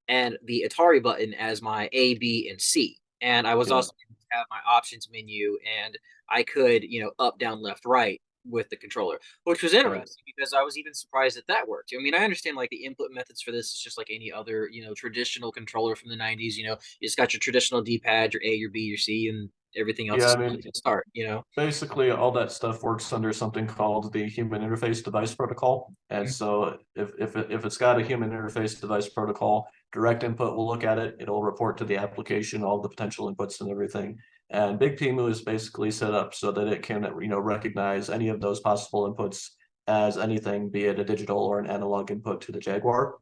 Speaker 1: and the Atari button as my A, B, and C. And I was
Speaker 2: Yeah,
Speaker 1: also able to have my options menu, and I could, up, down, left, right with the controller, which was
Speaker 2: right.
Speaker 1: interesting because I was even surprised that that worked. I mean, I understand like the input methods for this is just like any other, traditional controller from the 90s. You just got your traditional D pad, your A, your B, your C, and Everything else
Speaker 2: Yeah,
Speaker 1: is
Speaker 2: I mean,
Speaker 1: to start, you know.
Speaker 2: basically all that stuff works under something called the human interface device protocol. And so if it's got a human interface device protocol, direct input will look at it, it'll report to the application all the potential inputs and everything. And BigPEmu is basically set up so that it can, recognize any of those possible inputs as anything, be it a digital or an analog input to the Jaguar.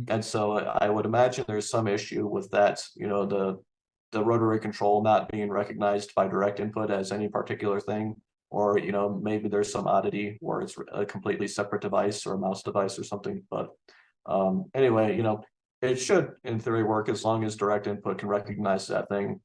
Speaker 2: And so I would imagine there's some issue with that, the rotary control not being recognized by direct input as any particular thing, or maybe there's some oddity where it's a completely separate device or a mouse device or something. But anyway, it should in theory work as long as direct input can recognize that thing.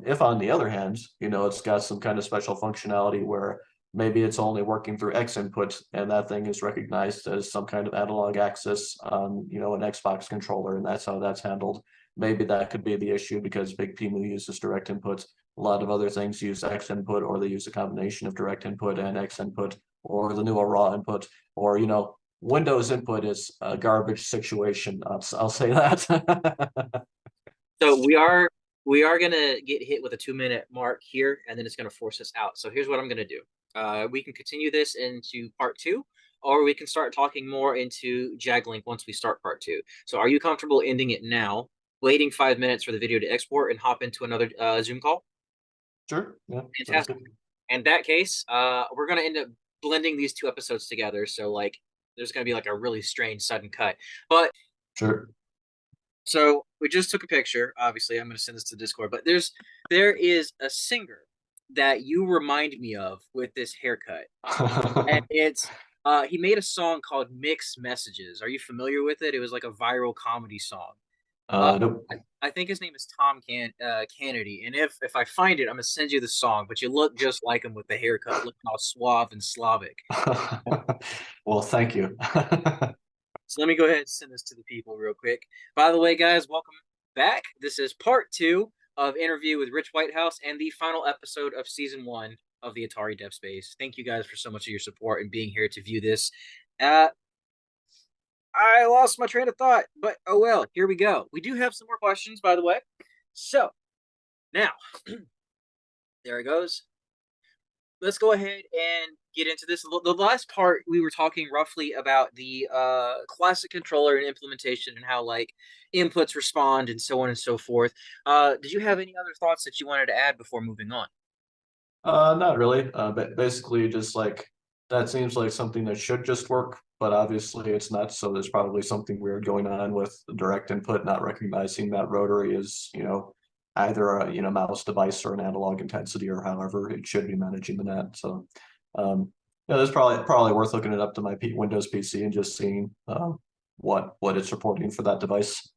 Speaker 2: If on the other hand, it's got some kind of special functionality where maybe it's only working through X input and that thing is recognized as some kind of analog axis on, an Xbox controller, and that's how that's handled. Maybe that could be the issue because BigPEmu uses direct input. A lot of other things use X input, or they use a combination of direct input and X input, or the newer raw input, or Windows input is a garbage situation. I'll say that.
Speaker 1: So we are gonna get hit with a 2 minute mark here, and then it's gonna force us out. So here's what I'm gonna do. We can continue this into part two, or we can start talking more into JagLink once we start part two. So are you comfortable ending it now, waiting 5 minutes for the video to export, and hop into another Zoom call?
Speaker 2: Sure. Yeah, sounds
Speaker 1: Fantastic.
Speaker 2: good.
Speaker 1: In that case, we're gonna end up blending these two episodes together. So like, there's gonna be like a really strange sudden cut, but
Speaker 2: Sure.
Speaker 1: so we just took a picture. Obviously, I'm going to send this to Discord. But there is a singer that you remind me of with this haircut, and it's he made a song called "Mixed Messages." Are you familiar with it? It was like a viral comedy song. Uh,
Speaker 2: Nope.
Speaker 1: I think his name is Tom Kennedy, and if I find it, I'm gonna send you the song. But you look just like him with the haircut, looking all suave and Slavic.
Speaker 2: Well, thank you.
Speaker 1: So let me go ahead and send this to the people real quick. By the way, guys, welcome back. This is part two of interview with Rich Whitehouse and the final episode of season one of the Atari Dev Space. Thank you guys for so much of your support and being here to view this. Uh, I lost my train of thought, but oh well, here we go. We do have some more questions, by the way. So now, there it goes. Let's go ahead and get into this. The last part, we were talking roughly about the classic controller and implementation and how like inputs respond and so on and so forth. Did you have any other thoughts that you wanted to add before moving on?
Speaker 2: Not really. But basically, just like that seems like something that should just work, but obviously it's not. So there's probably something weird going on with the direct input not recognizing that rotary is, either a mouse device or an analog intensity or however it should be managing the net. So, yeah, that's probably worth looking it up to my Windows PC and just seeing what it's reporting for that device.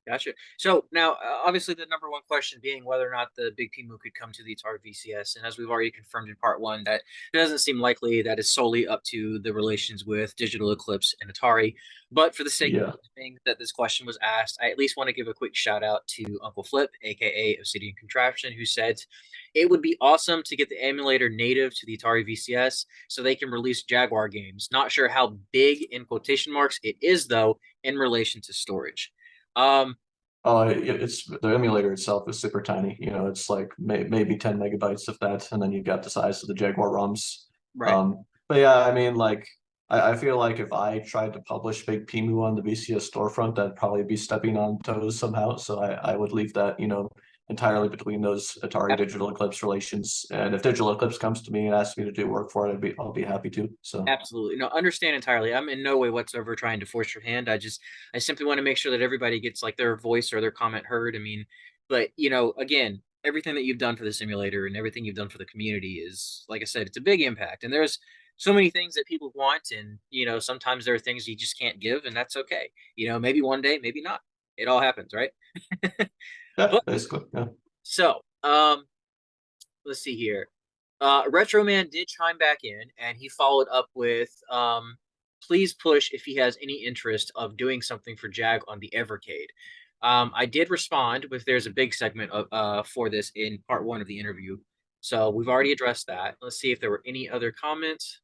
Speaker 1: Gotcha. So now, obviously, the number one question being whether or not the BigPEmu could come to the Atari VCS, and as we've already confirmed in part one, that it doesn't seem likely. That is solely up to the relations with Digital Eclipse and Atari. But for the sake
Speaker 2: Yeah.
Speaker 1: of saying that this question was asked, I at least want to give a quick shout out to Uncle Flip, aka Obsidian Contraption, who said it would be awesome to get the emulator native to the Atari VCS so they can release Jaguar games. Not sure how big in quotation marks it is though in relation to storage.
Speaker 2: It's the emulator itself is super tiny. It's like maybe 10 megabytes of that, and then you've got the size of the Jaguar ROMs.
Speaker 1: Right.
Speaker 2: But yeah, I mean, like, I feel like if I tried to publish BigPEmu on the VCS storefront, that'd probably be stepping on toes somehow. So I would leave that, entirely between those Atari Digital Eclipse relations. And if Digital Eclipse comes to me and asks me to do work for it, I'll be happy to. So
Speaker 1: Absolutely. No, understand entirely. I'm in no way whatsoever trying to force your hand. I simply want to make sure that everybody gets like their voice or their comment heard. I mean, but again, everything that you've done for the simulator and everything you've done for the community is, like I said, it's a big impact. And there's so many things that people want, and sometimes there are things you just can't give, and that's okay. Maybe one day, maybe not. It all happens, right?
Speaker 2: yeah,
Speaker 1: But
Speaker 2: basically, yeah.
Speaker 1: so, let's see here. Retro Man did chime back in, and he followed up with, please push if he has any interest of doing something for Jag on the Evercade. I did respond with there's a big segment of for this in part one of the interview, so we've already addressed that. Let's see if there were any other comments.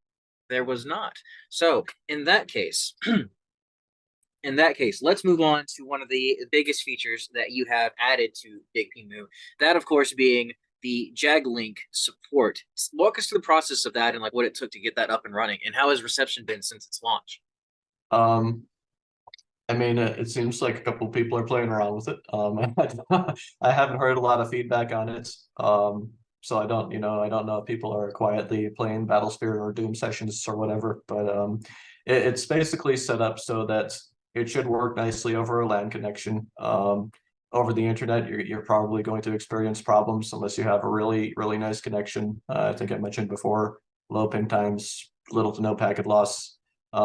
Speaker 1: There was not. So in that case, let's move on to one of the biggest features that you have added to BigPEmu. That, of course, being the JagLink support. Walk us through the process of that and like what it took to get that up and running, and how has reception been since its launch?
Speaker 2: Um, I mean, it seems like a couple of people are playing around with it. I haven't heard a lot of feedback on it. So I don't know if people are quietly playing Battlesphere or Doom sessions or whatever, but it's basically set up so that it should work nicely over a LAN connection. Over the internet, you're probably going to experience problems unless you have a really nice connection. I think I mentioned before, low ping times, little to no packet loss,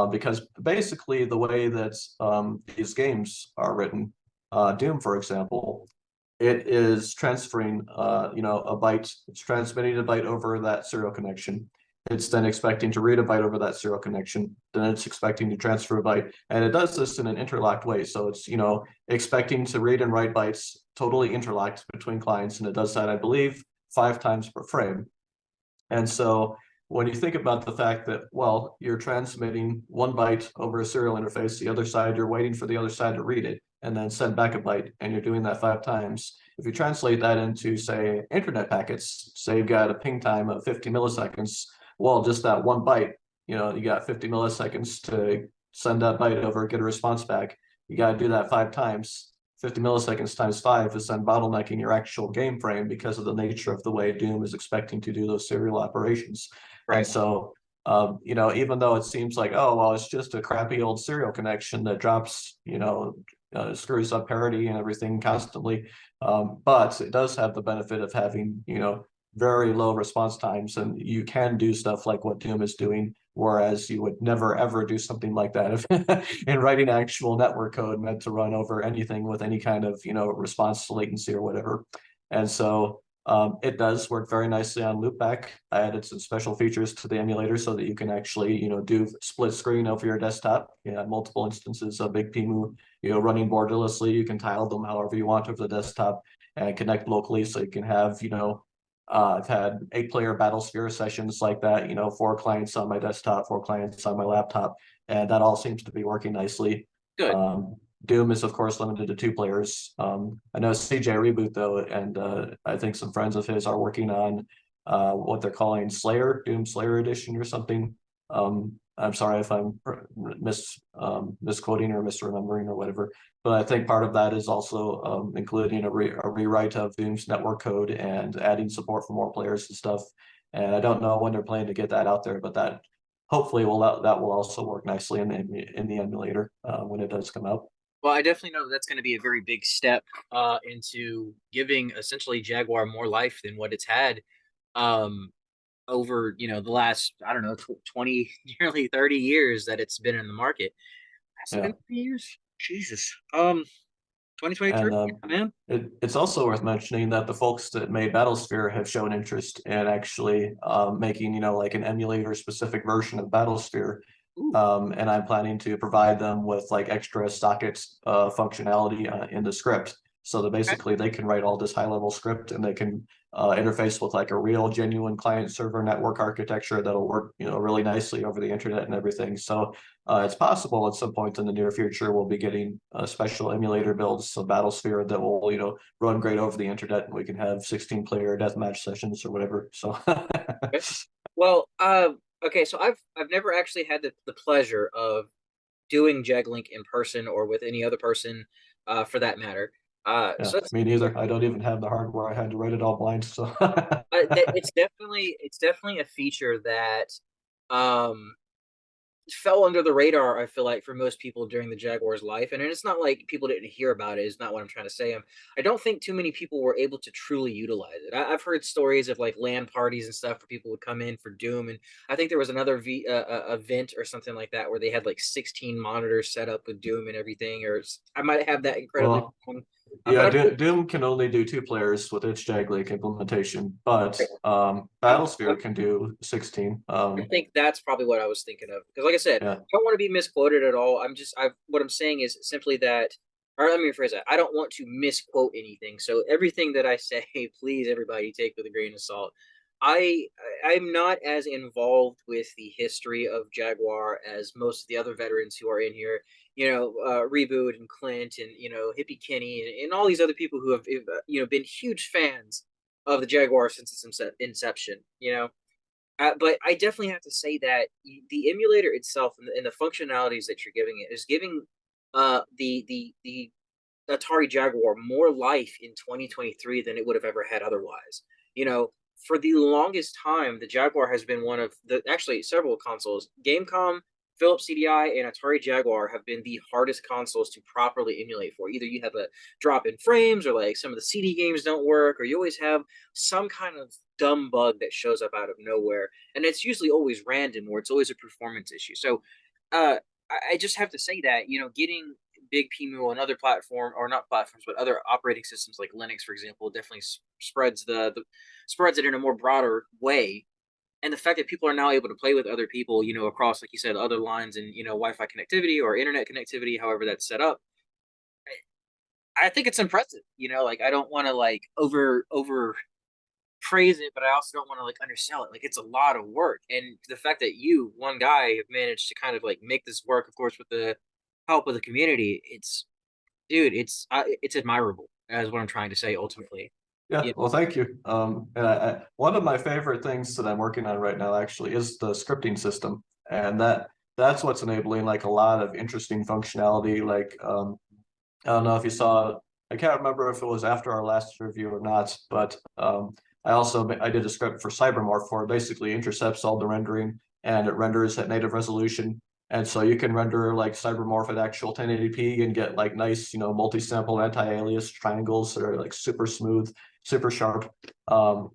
Speaker 2: because basically the way that these games are written, Doom, for example, it is transferring, a byte. It's transmitting a byte over that serial connection. It's then expecting to read a byte over that serial connection. Then it's expecting to transfer a byte, and it does this in an interlocked way. So it's expecting to read and write bytes totally interlocked between clients, and it does that, I believe, 5 times per frame. And so when you think about the fact that, well, you're transmitting 1 byte over a serial interface, the other side, you're waiting for the other side to read it and then send back a byte, and you're doing that 5 times. If you translate that into, say, internet packets, say you've got a ping time of 50 milliseconds, well, just that 1 byte, you got 50 milliseconds to send that byte over, get a response back. You got to do that 5 times. 50 milliseconds times 5 is then bottlenecking your actual game frame because of the nature of the way Doom is expecting to do those serial operations. And
Speaker 1: Right.
Speaker 2: so, even though it seems like, oh, well, it's just a crappy old serial connection that drops, screws up parity and everything constantly. But it does have the benefit of having, very low response times, and you can do stuff like what Doom is doing, whereas you would never ever do something like that if in writing actual network code meant to run over anything with any kind of response to latency or whatever. And so it does work very nicely on loopback. I added some special features to the emulator so that you can actually do split screen over your desktop. You have multiple instances of BigPEmu running borderlessly. You can tile them however you want over the desktop and connect locally, so you can have I've had 8-player Battlesphere sessions like that, 4 clients on my desktop, 4 clients on my laptop, and that all seems to be working nicely.
Speaker 1: Good.
Speaker 2: Doom is, of course, limited to 2 players. I know CJ Reboot, though, and I think some friends of his are working on what they're calling Doom Slayer Edition or something. I'm sorry if I'm misquoting or misremembering or whatever, but I think part of that is also including a rewrite of Doom's network code and adding support for more players and stuff. And I don't know when they're planning to get that out there, but that hopefully that will also work nicely in the emulator when it does come out.
Speaker 1: Well, I definitely know that's going to be a very big step into giving essentially Jaguar more life than what it's had um, over the last, I don't know, 20, nearly 30 years that it's been in the market. Has it been
Speaker 2: Yeah.
Speaker 1: 30 years? Jesus. 2023,
Speaker 2: And
Speaker 1: yeah, man.
Speaker 2: it's also worth mentioning that the folks that made Battlesphere have shown interest in actually making, like an emulator specific version of Battlesphere.
Speaker 1: Ooh,
Speaker 2: And I'm planning to provide them with like extra socket functionality in the script, so that
Speaker 1: okay.
Speaker 2: basically they can write all this high level script and they can interface with like a real genuine client server network architecture that'll work really nicely over the internet and everything. So it's possible at some point in the near future we'll be getting special emulator builds of Battlesphere that will run great over the internet, and we can have 16-player deathmatch sessions or whatever. So
Speaker 1: Okay. Well, okay, so I've never actually had the pleasure of doing JegLink in person or with any other person, for that matter.
Speaker 2: yeah,
Speaker 1: So it's
Speaker 2: me neither. I don't even have the hardware. I had to write it all blind. So
Speaker 1: it's definitely a feature that um fell under the radar, I feel like, for most people during the Jaguars' life. And it's not like people didn't hear about it, is not what I'm trying to say. I don't think too many people were able to truly utilize it. I've heard stories of like LAN parties and stuff where people would come in for Doom. And I think there was another event or something like that where they had like 16 monitors set up with Doom and everything. I might have that incredibly
Speaker 2: well,
Speaker 1: wrong. But
Speaker 2: yeah,
Speaker 1: I think,
Speaker 2: Doom can only do 2 players with its JagLink implementation, but
Speaker 1: I'm,
Speaker 2: Battlesphere can do 16.
Speaker 1: I think that's probably what I was thinking of. Because, like I said, I
Speaker 2: Yeah,
Speaker 1: don't want to be misquoted at all. What I'm saying is simply that, or let me rephrase that. I don't want to misquote anything. So everything that I say, please, everybody, take with a grain of salt. I I'm not as involved with the history of Jaguar as most of the other veterans who are in here. Reboot and Clint and Hippie Kenny and all these other people who have been huge fans of the Jaguar since its inception. You know, but I definitely have to say that the emulator itself and the functionalities that you're giving it is giving the Atari Jaguar more life in 2023 than it would have ever had otherwise. You know, for the longest time, the Jaguar has been one of the actually several consoles. Gamecom, Philips CDI, and Atari Jaguar have been the hardest consoles to properly emulate for. Either you have a drop in frames, or like some of the CD games don't work, or you always have some kind of dumb bug that shows up out of nowhere, and it's usually always random, or it's always a performance issue. So, uh, I just have to say that getting BigPEmu on other platform or not platforms, but other operating systems like Linux, for example, definitely spreads spreads it in a more broader way. And the fact that people are now able to play with other people, across, like you said, other lines and Wi-Fi connectivity or internet connectivity, however that's set up, I think it's impressive. Like I don't want to like over praise it, but I also don't want to like undersell it. Like it's a lot of work, and the fact that you, one guy, have managed to kind of like make this work, of course, with the help of the community, it's dude, it's admirable. Is what I'm trying to say ultimately.
Speaker 2: Yeah,
Speaker 1: Yeah,
Speaker 2: well, thank you. And one of my favorite things that I'm working on right now actually is the scripting system, and that's what's enabling like a lot of interesting functionality. Like, I don't know if you saw, I can't remember if it was after our last review or not, but I did a script for Cybermorph for basically intercepts all the rendering and it renders at native resolution. And so you can render like Cybermorph at actual 1080p and get like nice, multi-sample anti-alias triangles that are like super smooth, super sharp. Um,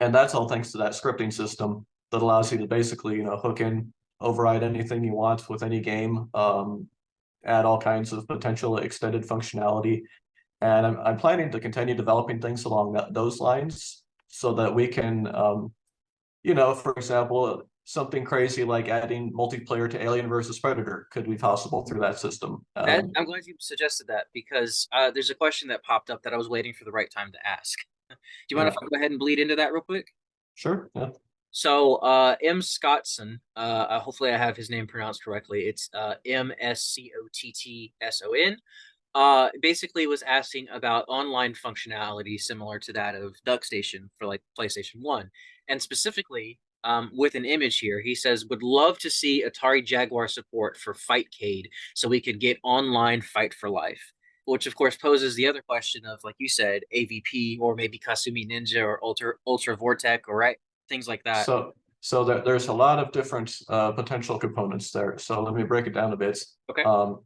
Speaker 2: and that's all thanks to that scripting system that allows you to basically, hook in, override anything you want with any game, add all kinds of potential extended functionality. And I'm planning to continue developing things along those lines so that we can, for example, something crazy like adding multiplayer to Alien versus Predator could be possible through that system.
Speaker 1: that I'm glad you suggested that because there's a question that popped up that I was waiting for the right time to ask. Do you mind
Speaker 2: Yeah,
Speaker 1: if I go ahead and bleed into that real quick?
Speaker 2: sure. Yeah.
Speaker 1: So, M. Scottson, hopefully I have his name pronounced correctly. It's Mscottson. Basically was asking about online functionality similar to that of DuckStation for like PlayStation 1. And specifically, with an image here, he says, would love to see Atari Jaguar support for Fightcade so we could get online Fight for Life. Which of course poses the other question of, like you said, AVP or maybe Kasumi Ninja or Ultra Vortec, or right things like that.
Speaker 2: So there's a lot of different potential components there. So let me break it down a bit.
Speaker 1: Okay.
Speaker 2: Um,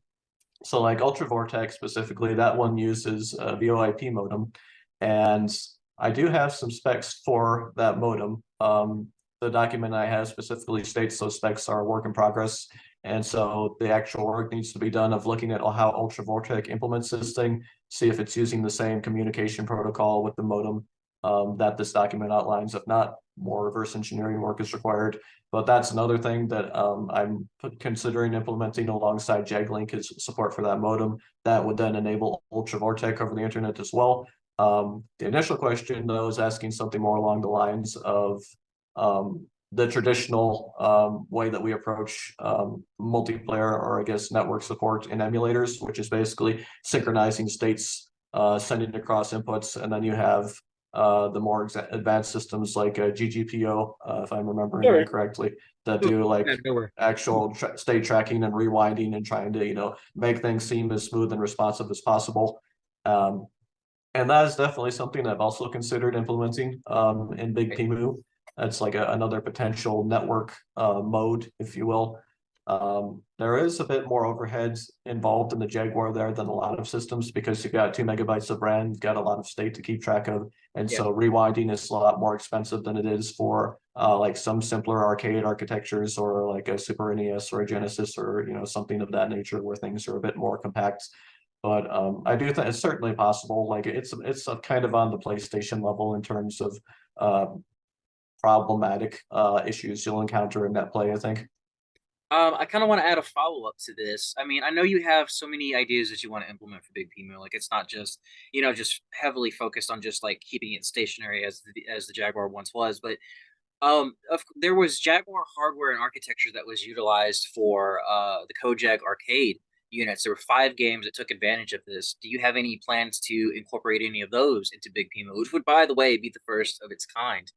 Speaker 2: so like Ultra Vortex specifically, that one uses a VoIP modem, and I do have some specs for that modem. The document I have specifically states those specs are a work in progress, and so the actual work needs to be done of looking at how Ultra Vortex implements this thing, see if it's using the same communication protocol with the modem that this document outlines. If not, more reverse engineering work is required. But that's another thing that I'm considering implementing alongside JagLink is support for that modem that would then enable Ultra Vortec over the internet as well. The initial question, though, is asking something more along the lines of the traditional way that we approach multiplayer, or I guess network support in emulators, which is basically synchronizing states, sending across inputs, and then you have the more advanced systems like GGPO, if I'm remembering
Speaker 1: Sure.
Speaker 2: that correctly, that
Speaker 1: Cool.
Speaker 2: do
Speaker 1: Yeah,
Speaker 2: like
Speaker 1: nowhere.
Speaker 2: actual state tracking and rewinding and trying to, make things seem as smooth and responsive as possible. Um, and that is definitely something I've also considered implementing in BigPEmu. That's like another potential network mode, if you will. There is a bit more overhead involved in the Jaguar there than a lot of systems because you've got 2 MB of RAM, you've got a lot of state to keep track of. And
Speaker 1: Yeah.
Speaker 2: so rewinding is a lot more expensive than it is for like some simpler arcade architectures or like a Super NES or a Genesis or something of that nature where things are a bit more compact. But I do think it's certainly possible. Like it's a kind of on the PlayStation level in terms of uh, problematic issues you'll encounter in that play, I think.
Speaker 1: I kind of want to add a follow up to this. I mean, I know you have so many ideas that you want to implement for Big Pimo. Like, it's not just just heavily focused on just like keeping it stationary as the Jaguar once was, but there was Jaguar hardware and architecture that was utilized for the Kojak arcade. units. There were 5 games that took advantage of this. Do you have any plans to incorporate any of those into BigPEmu, which would, by the way, be the first of its kind?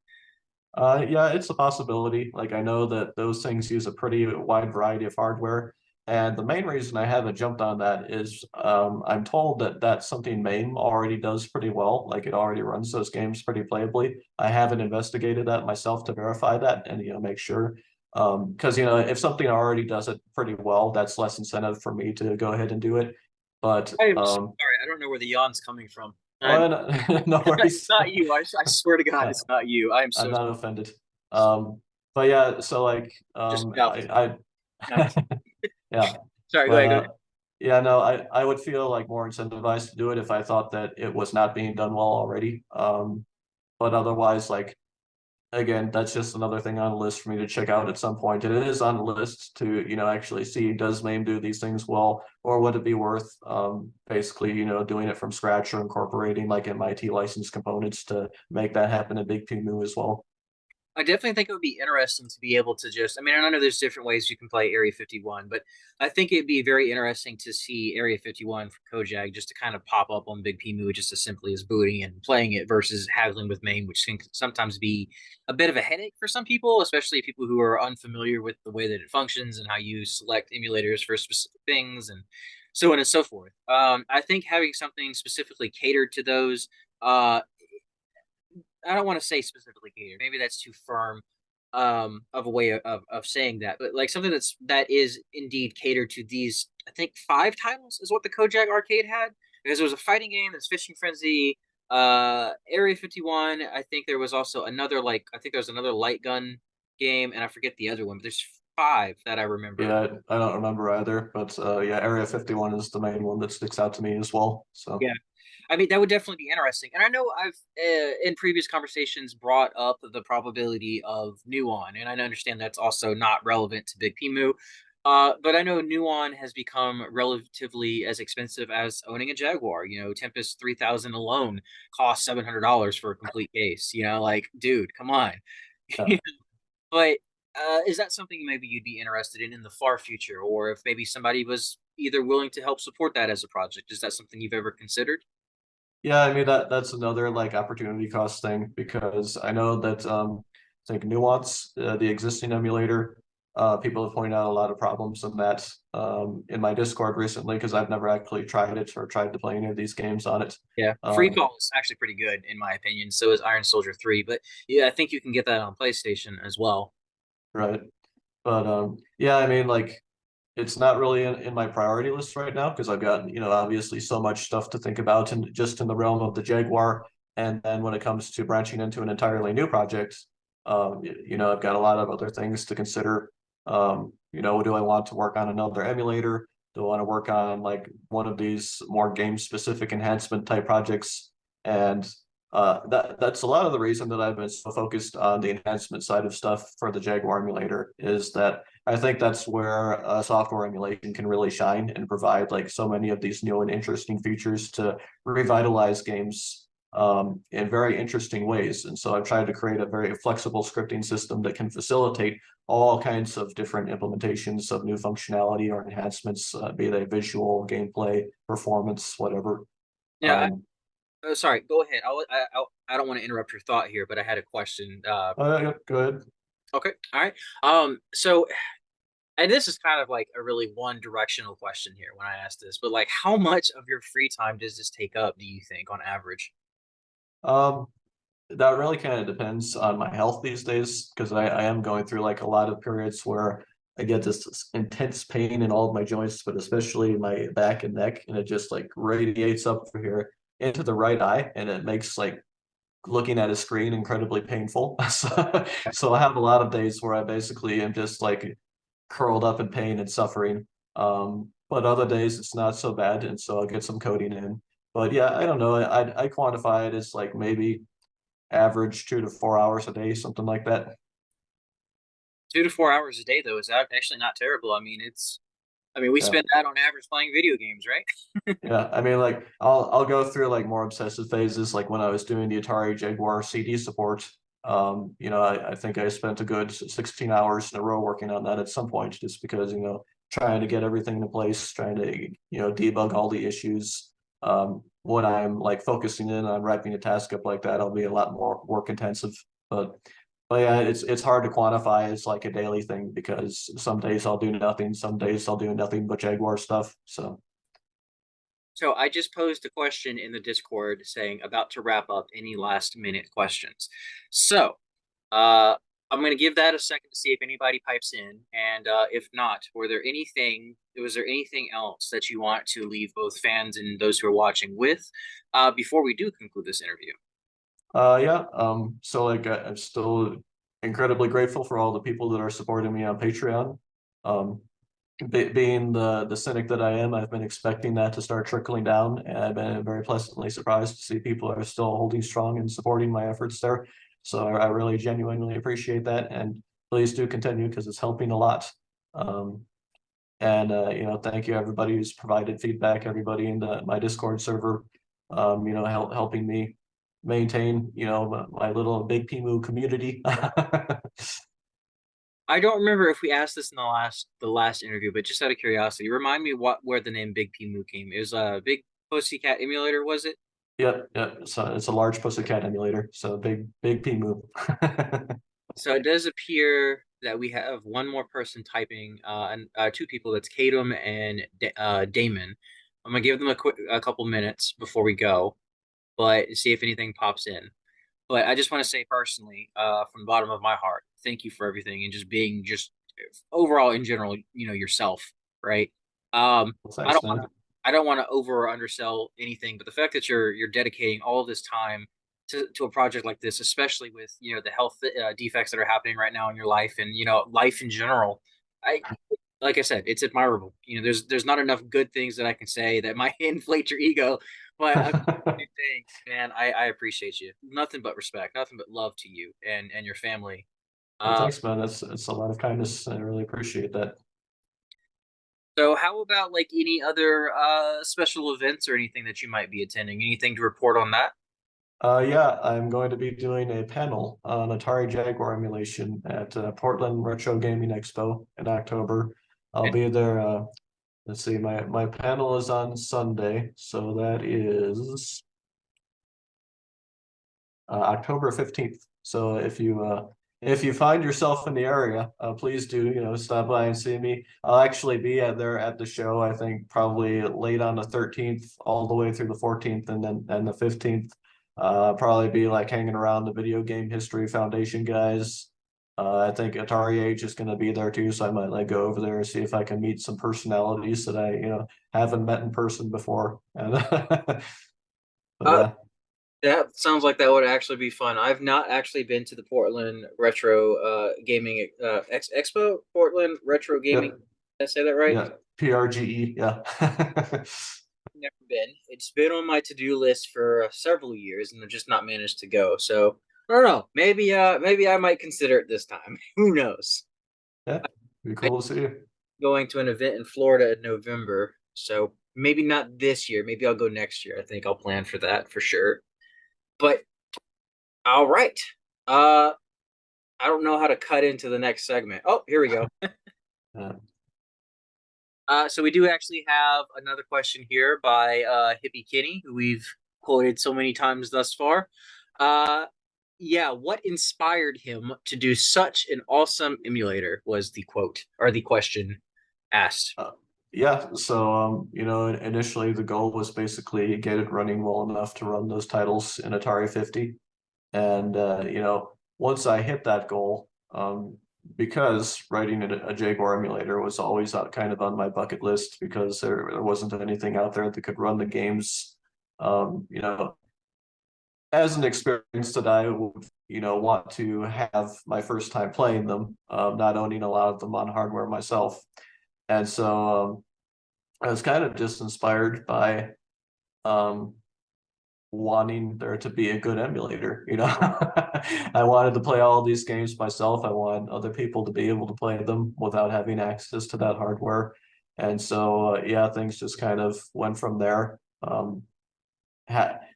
Speaker 2: Yeah, it's a possibility. Like I know that those things use a pretty wide variety of hardware, and the main reason I haven't jumped on that is I'm told that that's something MAME already does pretty well. Like it already runs those games pretty playably. I haven't investigated that myself to verify that and make sure. Because if something already does it pretty well, that's less incentive for me to go ahead and do it. But
Speaker 1: I am so sorry. I don't know where the yawn's coming from.
Speaker 2: oh, no
Speaker 1: It's
Speaker 2: worries.
Speaker 1: not you. I swear to God,
Speaker 2: Yeah.
Speaker 1: it's not you. I am
Speaker 2: I'm
Speaker 1: so
Speaker 2: not offended. But yeah, so like,
Speaker 1: just no. No.
Speaker 2: yeah,
Speaker 1: Sorry, go
Speaker 2: but
Speaker 1: ahead. Go ahead.
Speaker 2: yeah, no, I would feel like more incentivized to do it if I thought that it was not being done well already. But otherwise, like, again, that's just another thing on the list for me to check out at some point. And it is on the list to, actually see does MAME do these things well, or would it be worth basically, doing it from scratch or incorporating like MIT licensed components to make that happen in BigPEmu as well.
Speaker 1: I definitely think it would be interesting to be able to just, I mean, I know there's different ways you can play Area 51, but I think it'd be very interesting to see Area 51 from Kojak just to kind of pop up on BigPEmu just as simply as booting and playing it versus haggling with MAME, which can sometimes be a bit of a headache for some people, especially people who are unfamiliar with the way that it functions and how you select emulators for specific things and so on and so forth. I think having something specifically catered to those I don't want to say specifically catered. Maybe that's too firm of a way of saying that. But like something that is indeed catered to these, I think 5 titles is what the Kojak arcade had. Because there was a fighting game, there's Fishing Frenzy, Area 51. I think there was also another like I think there was another light gun game, and I forget the other one, but there's 5 that I remember.
Speaker 2: Yeah, I don't remember either, but yeah, Area 51 is the main one that sticks out to me as well. So
Speaker 1: Yeah. I mean, that would definitely be interesting. And I know I've in previous conversations brought up the probability of Nuon, and I understand that's also not relevant to BigPEmu. But I know Nuon has become relatively as expensive as owning a Jaguar. Tempest 3000 alone costs $700 for a complete case. Like, dude, come on.
Speaker 2: yeah.
Speaker 1: But is that something maybe you'd be interested in the far future, or if maybe somebody was either willing to help support that as a project? Is that something you've ever considered?
Speaker 2: Yeah, I mean that's another like opportunity cost thing because I know that I think Nuance, the existing emulator, people have pointed out a lot of problems in that in my Discord recently because I've never actually tried it or tried to play any of these games on it.
Speaker 1: Yeah, Free
Speaker 2: Um,
Speaker 1: Call is actually pretty good in my opinion. So is Iron Soldier 3, but yeah, I think you can get that on PlayStation as well.
Speaker 2: right. But yeah, I mean like it's not really in my priority list right now because I've got, obviously so much stuff to think about and just in the realm of the Jaguar. And then when it comes to branching into an entirely new project, I've got a lot of other things to consider. Do I want to work on another emulator? Do I want to work on like one of these more game specific enhancement type projects? And that's a lot of the reason that I've been so focused on the enhancement side of stuff for the Jaguar emulator is that I think that's where software emulation can really shine and provide like so many of these new and interesting features to revitalize games in very interesting ways. And so I've tried to create a very flexible scripting system that can facilitate all kinds of different implementations of new functionality or enhancements, be they visual, gameplay, performance, whatever.
Speaker 1: Yeah,
Speaker 2: Um,
Speaker 1: sorry, go ahead. I don't want to interrupt your thought here, but I had a question.
Speaker 2: yeah, go ahead.
Speaker 1: Okay, all right. So, and this is kind of like a really one directional question here when I ask this, but like, how much of your free time does this take up, do you think, on average?
Speaker 2: Um, that really kind of depends on my health these days because I am going through like a lot of periods where I get this intense pain in all of my joints, but especially my back and neck, and it just like radiates up through here into the right eye, and it makes like looking at a screen incredibly painful. So I have a lot of days where I basically am just like curled up in pain and suffering. But other days it's not so bad, and so I'll get some coding in. But yeah, I don't know. I quantify it as like maybe average 2 to 4 hours a day, something like that.
Speaker 1: 2 to 4 hours a day, though, is that actually not terrible. I mean, we
Speaker 2: Yeah.
Speaker 1: spend that on average playing video games, right?
Speaker 2: Yeah. I mean, like I'll go through like more obsessive phases, like when I was doing the Atari Jaguar CD support. I think I spent a good 16 hours in a row working on that at some point, just because, trying to get everything in place, trying to debug all the issues. When I'm like focusing in on wrapping a task up like that, I'll be a lot more work intensive. But yeah, it's hard to quantify. It's like a daily thing because some days I'll do nothing, some days I'll do nothing but Jaguar stuff. So
Speaker 1: So I just posed a question in the Discord saying about to wrap up, any last minute questions. So uh I'm gonna give that a second to see if anybody pipes in. And if not, was there anything else that you want to leave both fans and those who are watching with before we do conclude this interview?
Speaker 2: yeah, so like I'm still incredibly grateful for all the people that are supporting me on Patreon. Um, being the cynic that I am, I've been expecting that to start trickling down, and I've been very pleasantly surprised to see people are still holding strong and supporting my efforts there. So I really genuinely appreciate that, and please do continue because it's helping a lot. Um, and thank you everybody who's provided feedback, everybody in my Discord server, helping me maintain, my little BigPEmu community.
Speaker 1: I don't remember if we asked this in the last interview, but just out of curiosity, remind me where the name Big Pemu came. It was a Big Pussycat emulator, was it?
Speaker 2: Yep, yep. So it's a large pussycat emulator. So big P move.
Speaker 1: So it does appear that we have one more person typing, and two people. That's Kadum and Damon. I'm gonna give them a couple minutes before we go, but see if anything pops in. But I just want to say personally, from the bottom of my heart, thank you for everything and just being just overall in general, yourself, right?
Speaker 2: Well,
Speaker 1: I
Speaker 2: thanks,
Speaker 1: don't want
Speaker 2: man.
Speaker 1: to I don't want to over or undersell anything, but the fact that you're dedicating all of this time to a project like this, especially with the health defects that are happening right now in your life and life in general, I like I said, it's admirable. There's not enough good things that I can say that might inflate your ego, but I'm saying, man, I appreciate you. Nothing but respect, nothing but love to you and your family.
Speaker 2: Well,
Speaker 1: Uh,
Speaker 2: thanks, man. That's a lot of kindness. I really appreciate that.
Speaker 1: so how about like any other special events or anything that you might be attending? Anything to report on that?
Speaker 2: Yeah, I'm going to be doing a panel on Atari Jaguar emulation at Portland Retro Gaming Expo in October. I'll
Speaker 1: And
Speaker 2: be there. Let's see, my panel is on Sunday, so that is October 15th. So if you find yourself in the area, please do, stop by and see me. I'll actually be there at the show, I think probably late on the 13th all the way through the 14th and the 15th. Probably be like hanging around the Video Game History Foundation guys. I think Atari Age is going to be there too, so I might like go over there and see if I can meet some personalities that I, haven't met in person before. And but
Speaker 1: uh,
Speaker 2: yeah.
Speaker 1: that sounds like that would actually be fun. I've not actually been to the Portland Retro Gaming Expo. Portland Retro Gaming.
Speaker 2: Yep.
Speaker 1: Did I say that right?
Speaker 2: Yeah, PRGE. Yeah.
Speaker 1: Never been. It's been on my to-do list for several years, and I've just not managed to go. So I don't know. Maybe I might consider it this time. Who knows?
Speaker 2: Yeah, be
Speaker 1: I'm
Speaker 2: cool to see you.
Speaker 1: going to an event in Florida in November, so maybe not this year. Maybe I'll go next year. I think I'll plan for that for sure. But all right. Uh, I don't know how to cut into the next segment. Oh, here we go.
Speaker 2: Yeah.
Speaker 1: So we do actually have another question here by Hippie Kitty, who we've quoted so many times thus far. Uh, yeah, what inspired him to do such an awesome emulator was the quote or the question asked.
Speaker 2: Uh, yeah, so initially the goal was basically get it running well enough to run those titles in Atari 50. And once I hit that goal, because writing a Jaguar emulator was always kind of on my bucket list because there wasn't anything out there that could run the games, um, you know, as an experience that I would, want to have my first time playing them, not owning a lot of them on hardware myself. And so I was kind of just inspired by um, wanting there to be a good emulator. I wanted to play all these games myself. I want other people to be able to play them without having access to that hardware. And so, yeah, things just kind of went from there.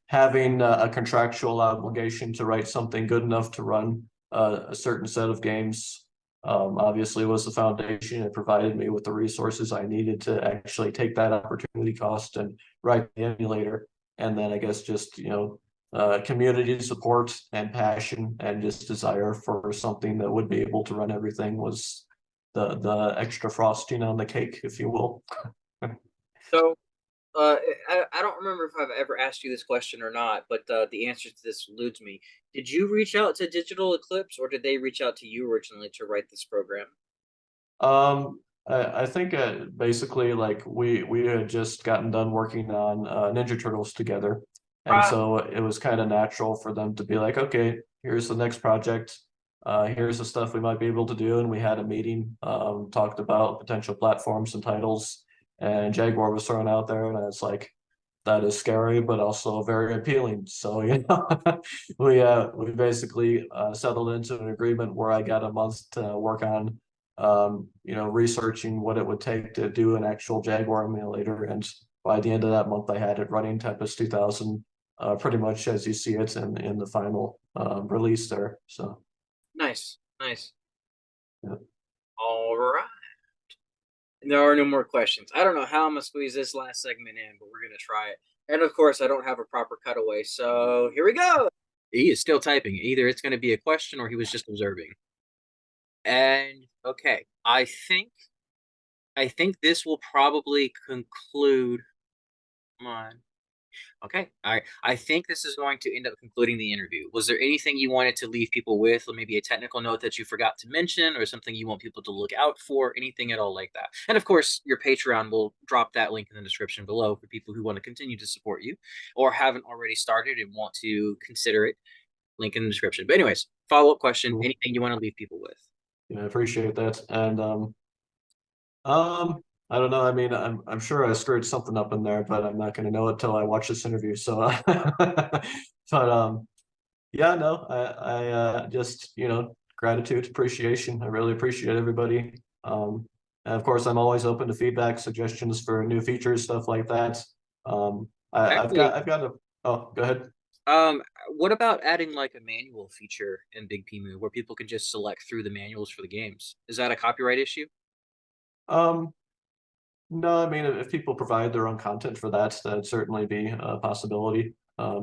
Speaker 2: Having a contractual obligation to write something good enough to run a certain set of games obviously was the foundation. It provided me with the resources I needed to actually take that opportunity cost and write the emulator. And then I guess just, community support and passion and just desire for something that would be able to run everything was the extra frosting on the cake, if you will.
Speaker 1: So, I don't remember if I've ever asked you this question or not, but the answer to this eludes me. Did you reach out to Digital Eclipse, or did they reach out to you originally to write this program?
Speaker 2: I think basically like we had just gotten done working on Ninja Turtles together, and
Speaker 1: Ah,
Speaker 2: so it was kind of natural for them to be like, okay, here's the next project. Here's the stuff we might be able to do, and we had a meeting, talked about potential platforms and titles, and Jaguar was thrown out there, and it's like that is scary, but also very appealing. So we basically settled into an agreement where I got a month to work on researching what it would take to do an actual Jaguar emulator. And by the end of that month, I had it running Tempest 2000, pretty much as you see it in the final release there. So,
Speaker 1: nice, nice.
Speaker 2: yeah.
Speaker 1: All right. There are no more questions. I don't know how I'm gonna squeeze this last segment in, but we're gonna try it. And of course, I don't have a proper cutaway, so here we go. He is still typing. Either it's going to be a question or he was just observing. And okay, I think this will probably conclude. Come on. Okay. All right. I think this is going to end up concluding the interview. Was there anything you wanted to leave people with, or maybe a technical note that you forgot to mention, or something you want people to look out for, anything at all like that? And of course, your Patreon will drop that link in the description below for people who want to continue to support you or haven't already started and want to consider it. Link in the description. But anyways, follow-up question,
Speaker 2: Cool.
Speaker 1: anything you want to leave people with?
Speaker 2: Yeah, I appreciate that. And um, I don't know. I mean, I'm sure I screwed something up in there, but I'm not going to know it till I watch this interview. So, but yeah, no, I just, gratitude, appreciation. I really appreciate everybody. And of course, I'm always open to feedback, suggestions for new features, stuff like that.
Speaker 1: Actually,
Speaker 2: I've got a, oh, go ahead.
Speaker 1: Um, what about adding like a manual feature in BigPEmu where people can just select through the manuals for the games? Is that a copyright issue?
Speaker 2: Um, no, I mean, if people provide their own content for that, that'd certainly be a possibility. I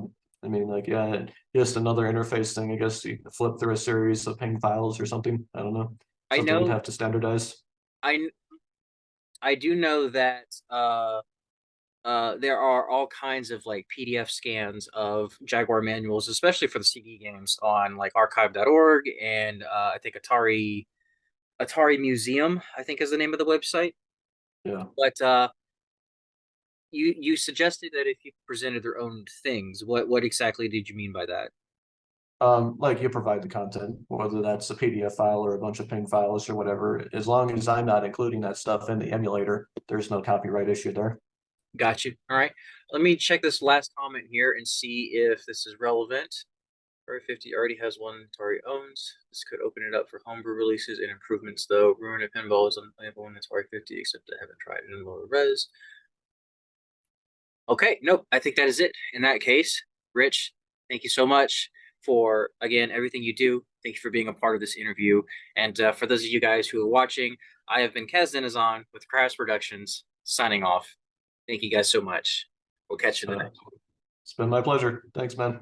Speaker 2: mean, like, yeah, just another interface thing. I guess you could flip through a series of ping files or something. I don't know.
Speaker 1: I
Speaker 2: Something you'd
Speaker 1: know
Speaker 2: have to standardize.
Speaker 1: I I do know that there are all kinds of like PDF scans of Jaguar manuals, especially for the CD games on like archive.org and I think Atari Museum, I think is the name of the website.
Speaker 2: Yeah.
Speaker 1: But you suggested that if you presented their own things, what exactly did you mean by that?
Speaker 2: Like you provide the content, whether that's a PDF file or a bunch of ping files or whatever, as long as I'm not including that stuff in the emulator, there's no copyright issue there.
Speaker 1: Got you. All right. Let me check this last comment here and see if this is relevant. Atari 50 already has one Atari owns. This could open it up for homebrew releases and improvements, though. Ruin a Pinball is unplayable in Atari 50, except I haven't tried it in lower res. Okay, nope. I think that is it. In that case, Rich, thank you so much for, again, everything you do. Thank you for being a part of this interview. And for those of you guys who are watching, I have been Kaz Denizon with Crash Productions, signing off. Thank you guys so much. We'll catch you in the
Speaker 2: Uh,
Speaker 1: next one.
Speaker 2: it's been my pleasure. Thanks, man.